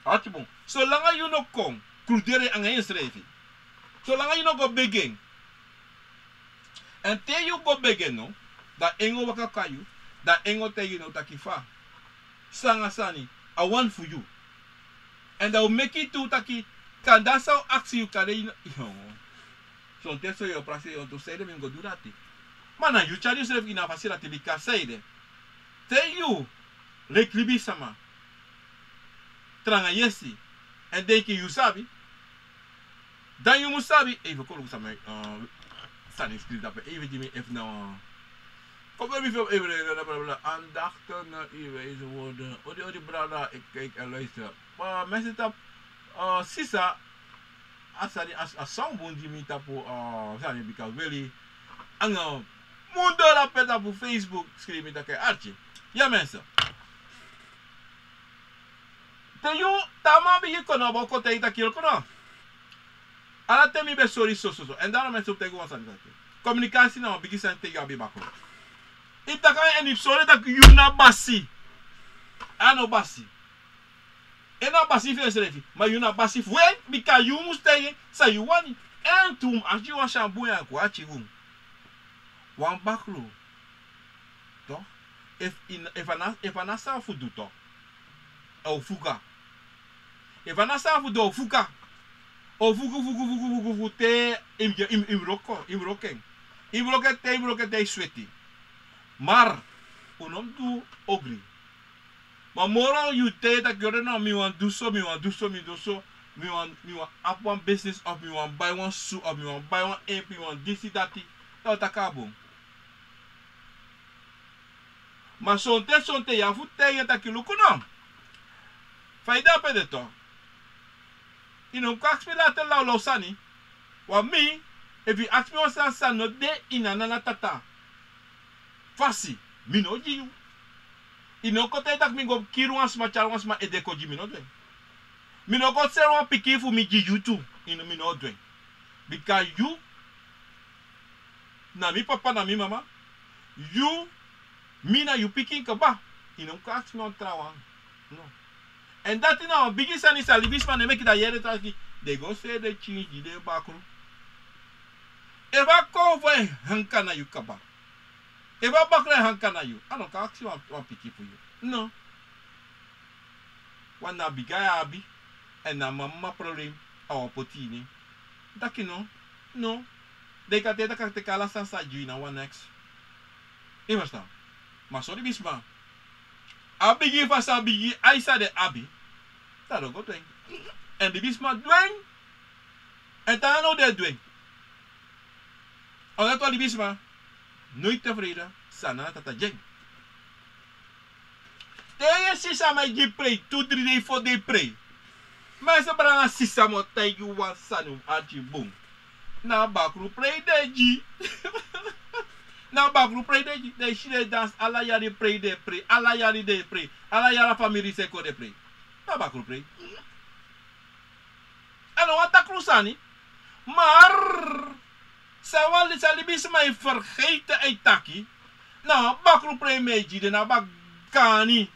Achi bon. So langa you no kom. Krudere anga insrefi. So langa you no go begging. And te you go begging no. Da engo waka kayu. Da engo te you no takifa. Sanga sani. I want for you. And I will make it to taki. Kan that's how aksi you kare you know. So te so yo prase on to say them go do that. Mana you charge yourself in a facility because say them. Te you. Lekribi sama. Tranga yesi. And then you sabi. Dan you musabi. Even call sama. Sani skrif dat even die me even nou. Kom maar even even aandachten naar u wezen worden. Odi brada, ik kijk en luister. Maar mensen tap sisa as someone die me tapo sani because really anga mundo la peta op Facebook schrijf me dat kijk Archie. Ja mensen. Te you tama bi kono ba ko te ita kilo kono. Ala te mi be sorry so. En daarom mensen op tegen ons aan dat. Communicatie nou bigi zijn tegen abi bako. If dat kan en if sorry dat you na basi. Ano basi. Ena basi fi serefi. Maar you na basi we because you must stay say you want it. En tum as you want shampoo ya ko achi wum. Wan bakro. Toch? If anasa fudu to. O fuga. If anasa fudu fuga. O fugu te im roken. Im roken te sweaty. Maar unom tu ogri. Maar morgen you tijd dat je nou me want do so, me want do so, me want up one business of me want buy one suit of me want buy one app, me want this that. Dat acabou. Maar sonte ya fu tegen dat je lukken nou. Faida pede to. You kaks me laten lau sani. Wa me, if you ask me what's san no de inanana tata. Fasi, mi no jiu. Kote tak mi go kiru asma charwasma edeko ji mi no dwen. Mi no go serwa piki fu mi jiu tu. Mi no dwen. Because you, na mi papa na mi mama, you, mi na you picking kaba. Kaks me on trawan. No. And that in our biggest son is a libisman and make it a year that they go say they change the backroom. If I call for a hankana you kaba. If I back a hankana you, I don't ask you one picky for you. No. One na bigaya abi and na mama problem our potini. That you know? No. They can take the kala sansa juina one next. Imasta. Masori bisman. Abigi fast abigi, I said the abi. Dat ook goed doen. En die wist maar doen. En dan ook dat doen. Omdat die wist maar nooit tevreden. Sana tata jeng. Tegen sisa mij je pray. 2, 3 days, 4 days pray. Maar ze brengen sisa mo tegen je wan sanu aji boom. Na bakru pray deji. Na bakru pray deji. De shire dance ala yari pray de pray. Ala yari de pray. Ala yara family seko de pray. Na bakru pray. En dan wat krusani. Maar sawali salibis mij vergeten uit taki. Nou bakru pray meji de na bak gani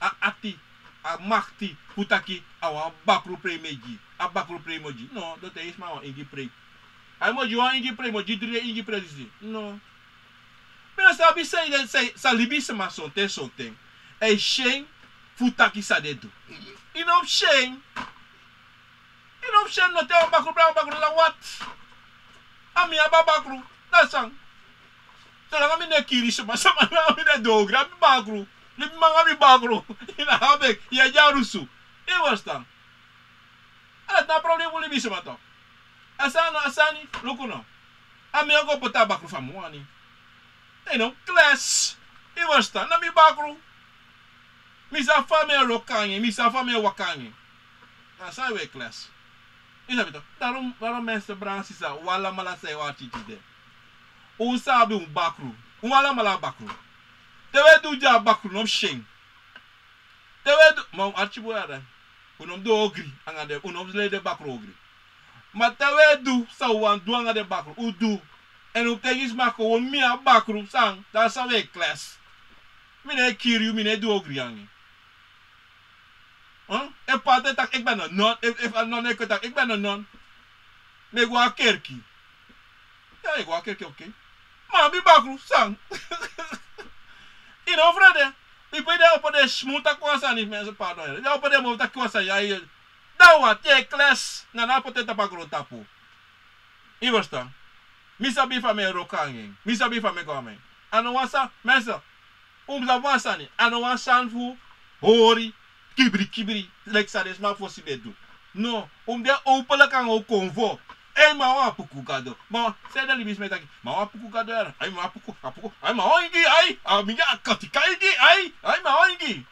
a ati a makti putaki awa bakru pray meji. A bakru pray moji. No, dat is maar ingi pray. Ay moji wan ingi pray moji drie ingi pray disi. No. Pero sabi say salibis ma sonte. E sheng futaki sa dedo. Inof sheng. Inof sheng no te bakru la what? Ami ababakru. Nasang. So lang kami nekiri sama na kami na dogra bakru. Libi mga kami bakru. Inahabek. Yajarusu. Iwas alat na problem mo libi sama to. Asani. Luko no. Ami ako pota bakru famuani. Class. Iwas na mi bakru. Misa fame rokangi, misa fame wakangi. Nasa we class. Isabi to. Darom mensen bransisa wala mala say wa chichide. Sabi bakru. Wala mala bakru. Tewe du ja bakru no sheng. Tewe du ma archibu ada. Unom do ogri angade unom lede bakru ogri. Ma tewe du sa wan du angade bakru udu. En op tegis mako won mi bakru sang. Da sa we class. Mine kiri mine du ogri angi. En pater tak ik ben een non. If een non ik tak ik ben een non. Me go a kerki. Ja, ik go a kerki oké. Maar mi bakru sang. Frede. Mi pede op de smuta kwasa ni mensen pardon. Ja op de mo kwasa ja hier. Da wat je klas na na poteta bakru tapu. Iversta. Mi sabi fa me rokangi. Mi sabi fa me komen. Ano wasa mensen. Za wasa ni. Ano wasa fu hori. Kibri, like ça des ma possible do. No, de opela kan o convo. Ma wa puku gado. Ma se da libis metaki. Ma wa puku gado era. Ai ma puku. Ai ma ongi ai. Amiga kotika igi ai. Ai ma ongi.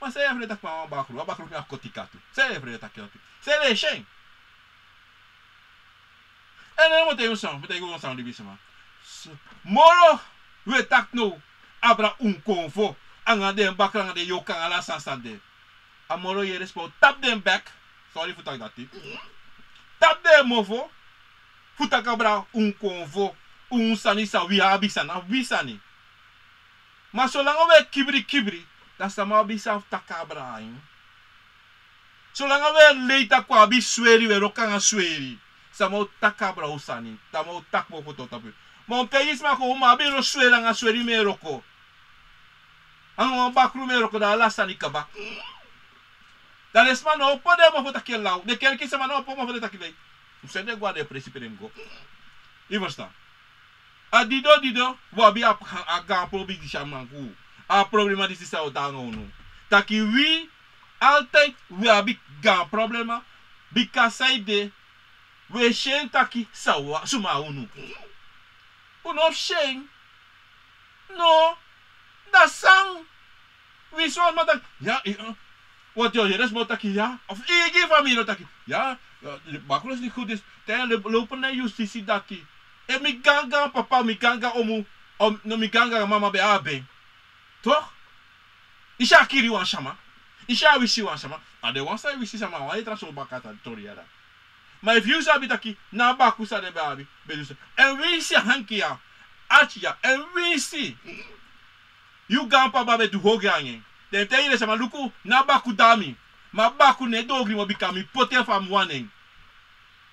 Ma se evre tak ma bakru. Bakru mi kotika tu. Se evre tak yo. Se le shen. En mo te un sang libis ma. Moro we tak no abra un convo. Anga de bakra anga de yo kan ala sansande. Amoro je respo tap them back. Sorry voor dat tip. Tap them mofo. Futa cabra convo. Sanisa wi abisana wisani. Maar zolang we kibri. Dan sama bisa takabra hein. Zolang we leita kwa bi sweri we rokanga sweri. Sama takabra usani. Tamo takmo foto tapu. Maar kayis ma ko ma bi ro sweri nga sweri me roko. Ang bakru me roko da la sani kaba. Dan is man no pode mo fota kilau. De quer que se man no po mo fota kilei. Você de guarda principe dem go. E basta. A dido wa bi a ga probi di shaman ku. A problema di sa o da no. Taki we altijd we hebben gaan problema. Because I de we shen taki sawa suma unu. Uno shen. No. Dat sang. We so maar ja, wat jou is maar taki ja. Of ik van mij taki. Ja, de bakkel is niet goed is. Ten lopen naar justitie dati. En mi ganga papa mi ganga om no mi ganga mama be abe. Toch? Isha kiri wan shama. Isha wisi wan shama. And the one side wisi shama wan etra so bakata toriada. Maar if you sabi taki na baku sa de babi. En wisi hankia. Achia en wisi. You gampa babe du hogangen. Den teyile sama luku na baku dami. Ma baku ne dogri mo bikami poten fam wanen.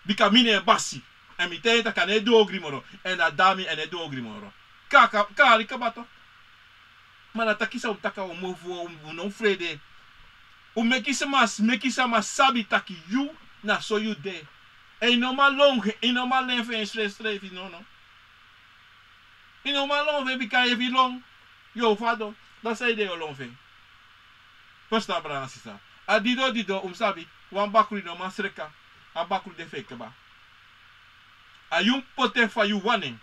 Bikami ne basi. En mi teyita kan ne dogri moro. En na dami en ne dogri moro. Kari kabato. Mana takisa taka o movu non frede. O mekisa mas sabi taki you na so you de. En no malong, en no malen fe stress no. En no malong bika evi long. Yo fado, dat say de long fe. Costa bra sisa. A dido sabi, wan bakuri no masreka. A bakuri de fake ba. A yung poten fa you waning.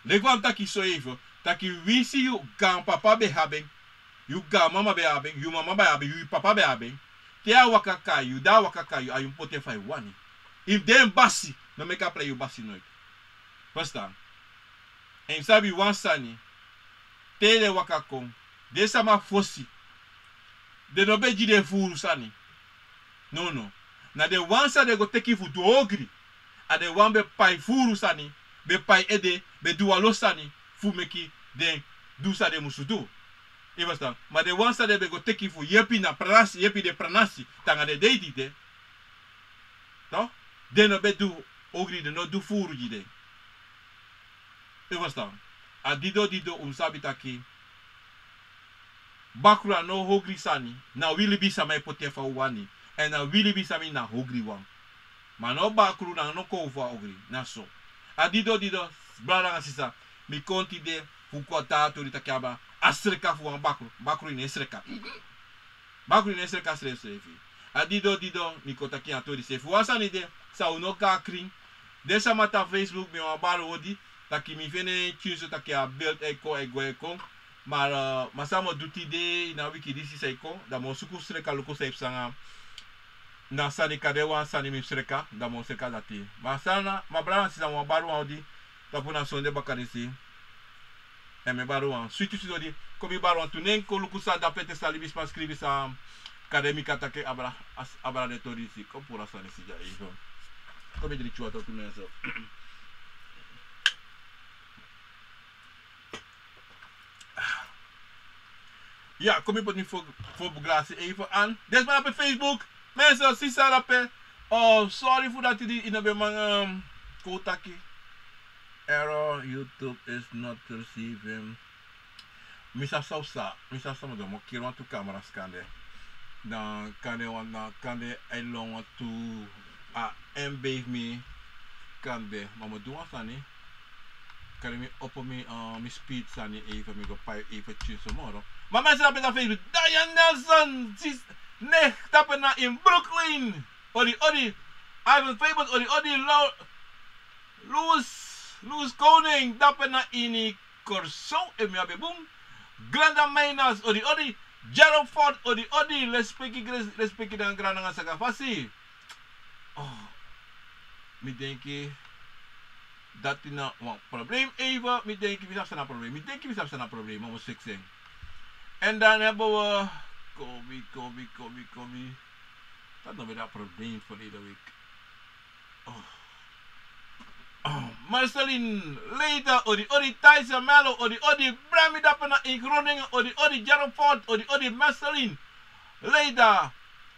Legwan taki so even. Taki wisi you gan papa be haben. You gan mama be haben. You mama be haben. You papa be haben. Te a wakaka you. Da wakaka you. A yung poten fa you waning. If them basi, no make up play you basi nooit. Verstaan? En sabi wan sani. Te de wakakong. De sama fosi. De no be jide furu sani. No. Na de wan sa de go teki fu do ogri. A de wan be pai furu sani. Be pai ede. Be dualo sani. Fu meki den du sa de musu do. Je verstaan? Maar de wan sa de be go teki fu yepi na pranasi. Yepi de pranasi. Tanga de deiti de. No? De no be du ogri de no du furu jide. Je verstaan? A dido sabi taki. Bakura no hogri sani. Na wili bisa mai potefa wani. En na wili bisa mi na hogri wan. Maar no bakuru na no kova hogri. Na so. A dido brada nga sisa. Mi konti de hukwa tato di takiaba. Asreka fu wan bakuru. Bakuru in esreka. Bakuru in esreka srefi. A dido mi kotaki na to di sefu. Wasani de sa uno kakring. Desa mata Facebook mi wan baro odi. Taki mi vene tjunso taki a beeld eko. Maar masamo duti de na wiki disi seiko. Da mo suku sreka luko seip sanga. Na sani kadewa sani mi sreka. Da mo sreka dati. Masana mabrana sisa mo baru odi. Da puna sonde bakarisi. E me baru an. Suitu di. Komi baru an tunen ko luku sa da pete sa libis pa skribi sa akademika take abra de torisi. Ko pura sani sija ego. Komi dri chua to tunen so. Ja, kom je niet voor begrazen even aan. Dit is maar op Facebook. Mensen, zie je dat? Oh, sorry voor dat jullie in de kotaki. Error, YouTube is not receiving. Misa sausa mo domo kiro want to camera scan de. Dan kan de elong want to embave me kan be. Maar mo doen wat niet. Kan ik op mijn speed sani even me go pai even choose tomorrow. Maar mensen dat op Facebook. Diane Nelson. Nee, tappen na in Brooklyn. Odi. Ivan Fables. Odi. Louis Koning. Tappen na in Corso. En me boom. Granda Miners. Odi. Gerald Ford. Odi. Respecti dan granda nga sakafasi. Oh. Me denki. Dat is nou een probleem even. Ik denk, we hebben een probleem. Ik denk, we hebben een probleem. Om te zeggen. En dan hebben we. Kobi. Dat is nog weer een probleem voor iedere week. Marceline, Leida, Odi, Tyson Mello, Odi, Brammy Dappena in Groningen, Odi, Gerald Ford, Odi, Marceline, Leida,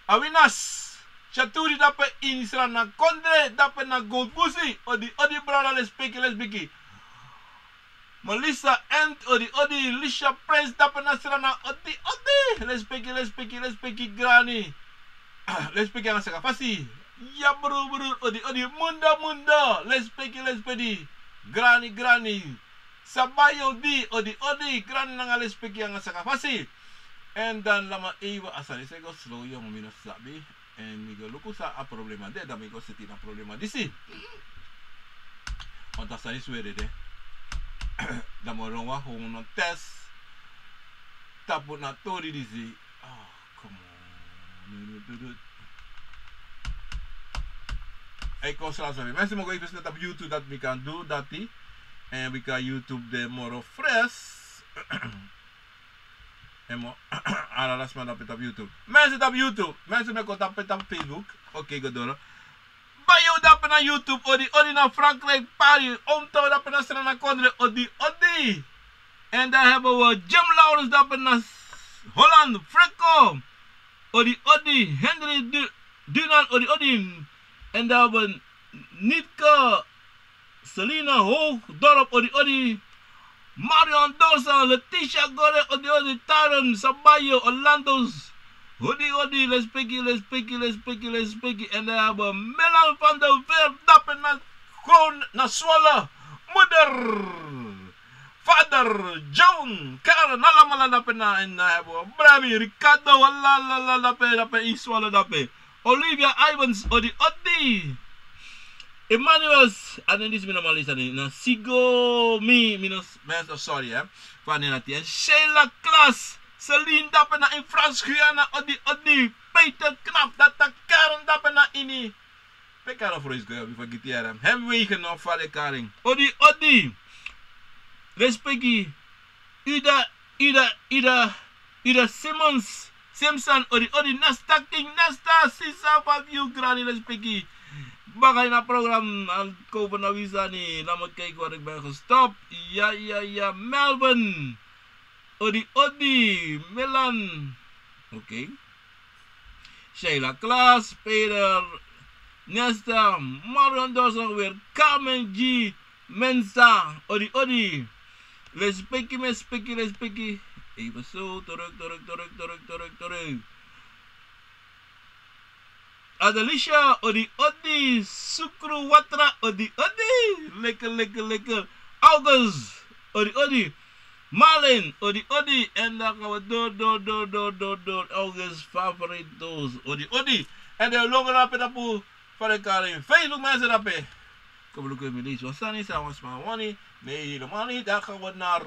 Awinas. Chaturi dapat insra na kondre dapat na gold busi odi brada let's speak Melissa and odi Lisha Prince dapat na sra na odi let's speak granny let's speak ang saka fasi ya bro odi munda let's speak granny sabayo di odi granny nga let's speak ang saka fasi En dan laat me even, als ik zeg slow jong, minus sabi. En ik look sa a problema de, dan ik zit in een problema disi. Want dat is weer de. Dan moet je gewoon een test. Tapu na tori disi. Oh, come on. Ik kon straks weer. Mensen mogen even net op YouTube dat we kan doen dat die. En we kan YouTube de moro fresh. En mo alles maar op YouTube. Mensen op YouTube. Mensen me contact op Facebook. Oké, gedoro. Bij jou dat na YouTube. Odi na Frankrijk Paris. Omtouw dat na Strana Kondre. Odi. En dan hebben we Jim Lawrence dat na Holland. Franco. Odi. Henry Dunan. Odi. En dan hebben we Nitka. Selina Hoogdorp. Odi. Marion Dosa, Letitia Gore, Odi, Taran, Sabayo, Orlando's, Odi, let's picky. En dan hebben we Milan van der Werf, dappen naar gewoon naar Zwolle, moeder, vader, John, Karen, allemaal dappen naar, en dan hebben we Brami, Ricardo, dappen, in Zwolle, dappen, Olivia Ivans, Odi. Emmanuel's, and then this normal listening. Na Sigo sorry, Vanity and Sheila Klaas, Celine Dappena in Frans Guyana, Odi, Peter Knap, dat de Karen Dappena ini. Pekara voor is goeie, before Gitiara. Hem wegen nog van de Karing. Odi, respecti, Ida Simpson, Odi, Nasta King, Nasta, Sisa, Fabio, Granny, respecti. Bagay na program al ko na visa ni lamot kay ko ben gestopt. Ja, Melbourne. Odi, Milan. Okay. Sheila Klaas, Peter Nesta, Marion Dosa weer, Carmen G, Mensa, Odi. Respecti. Even zo, terug. Adelicia, Odi, Sukru Watra, Odi, lekker. August, Odi, Marlin, Odi, en dan gaan we door, August, favoritos, Odi, en de longen rappen dat van de Karin. Facebook mensen rappen. Kom look at me, deze was Sunny, Sawas Mawani, nee helemaal niet, dan gaan we naar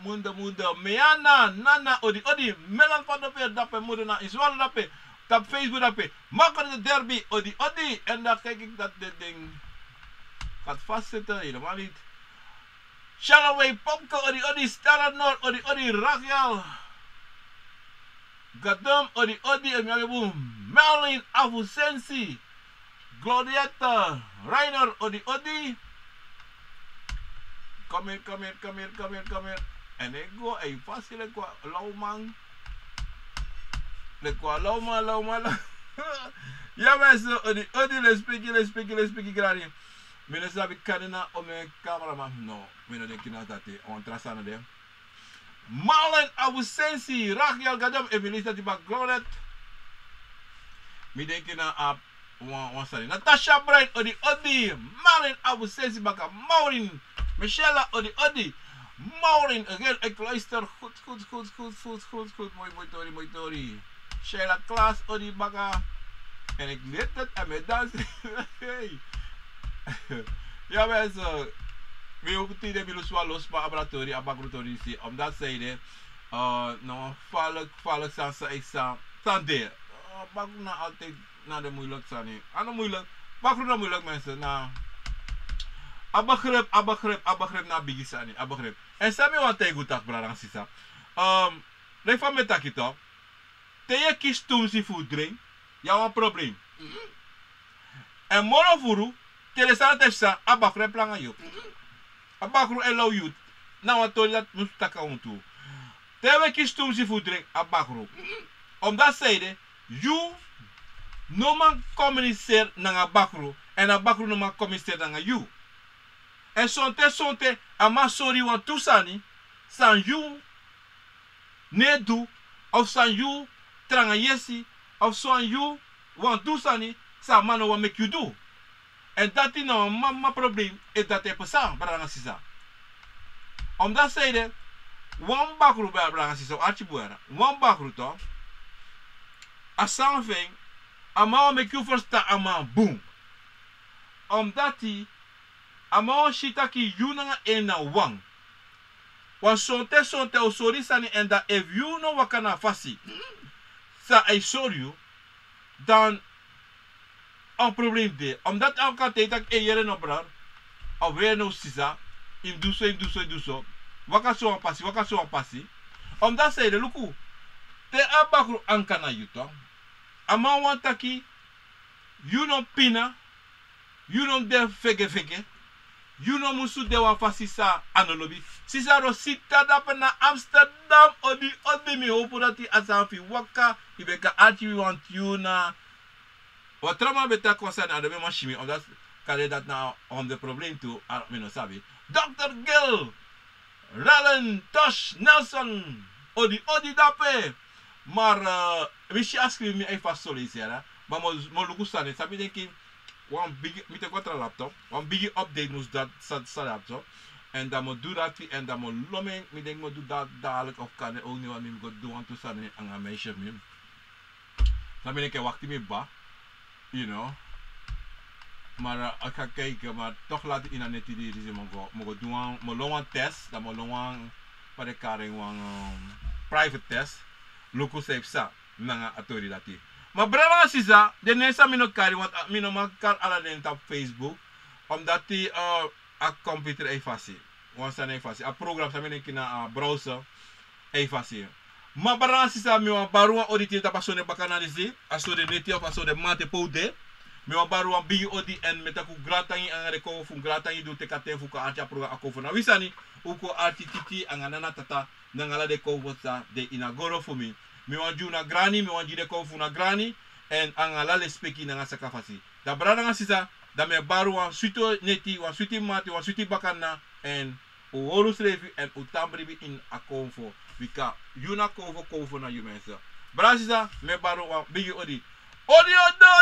Munda, Meana, Nana, Odi, Melan van de Veer, dappen, moeder naar Israël rappen. Op Facebook dappen, maken de derby, Odi. En dan kijk ik dat dit ding gaat vastzitten, helemaal niet. Shalloway, Pomko, Odi, Stella Noord, Odi, Rachel. Gadam, Odi, en Mjaliboom. Merlin, Avusensi. Glorietta, Reiner, Odi. Kom hier. En ik go, vast je qua lauwman. Lauma. Ja mensen, Odi, let's speak graag. Mene sabi kanina o mijn cameraman. No, mene denk je na dat hij ontrasana de. Marlon Abusensi, Rachel Gadam, Evelisa Tiba Gloret. Mi denk je na wansari. Natasha Bright, Odi. Marlon Abusensi baka Maureen. Michelle, Odi. Maureen, again, ik luister goed. Mooi tori. Sheila Klaas, Odi baka. En ik weet het en met dansen. Hey. Ja mensen, we hopen dat we los maar laboratorium, abagrotorie zie, omdat zij de, nou, valk sansa ik sande. Bak na altijd na de moeilijk zijn. Aan moeilijk, bak na moeilijk mensen, na. Abagrip na bigi zijn, abagrip. En samen wat hij goed had, brada sisa. Leef van met takje toch? Te kies toen si food drink, ja een probleem. En morgen voeren. Telesana tefsa abakru planga yo. Abakru elo youth. Na wat toilet moet taka onto. Tewe kistum si food drink abakru. Omdat zeide, you no man communiceer na abakru en abakru no man communiceer na you. En sonte ama sorry want tusani san you ne do of san you tranga yesi of san you want tusani sa mano wa make you do. En dat is nou een probleem, is dat hij persoon, brada sisa. Omdat zeiden, wan bakru ba branga si so archibuera wan bakru to a something ama make you versta ama boom omdat die ama shita ki yuna ena wang wan sonte o sorry sani en dat if you know wakana fasi sa I sorry you dan een probleem de omdat aan kan dat jere no brar alweer no sisa im do so waka so pasi omdat say de luku te abakru ankana yuto ama wantaki you no pina you no de fege you no musu de wan fasi sa anolobi sisa ro sita da na Amsterdam odi mi hopo dat die asanfi waka ibeka ati want you na wat trama beta concern aan de machine omdat kan dat nou om de probleem toe no sabi Dr. Gil Rallen Tosh Nelson odi dape maar wist je askri mi even soliciteren maar mo luku sane sabi denki wan big met een laptop wan big update moest dat sa laptop en dan mo do dat en dan mo loming mi denk mo do dat dadelijk of kan ook niet wat mi go do aan to sane aan meisje mi sabi denki wakti mi ba you know maar ik ga kijken maar toch laat in net die mo doen mo long test dan mo long para karing wang private test loko safe sa nanga autoridade maar brava sisa de nesa mino kari want mino makar ala den op Facebook omdat die a computer e fasi want sa e fasi a program sa mino kina browser e fasi maar brava sisa mi wa barua audit ta pasone bakanalize aso de neti of aso de mate poude mi wa barua bigi odi en metaku gratangi ang reko fu gratangi do te katen fu ka acha program ako na wisani uko artititi anganana tata nangala de ko wota de inagoro fu mi wa juna grani mi wa jide ko fu na grani en angala le speki nanga sakafasi da brada nga sisa da me barua suito neti wa suiti mate wa suiti bakana en o olus revi en o tambribi in akonfo wika yuna konfo na yumensa brasisa me barua bigi odi odo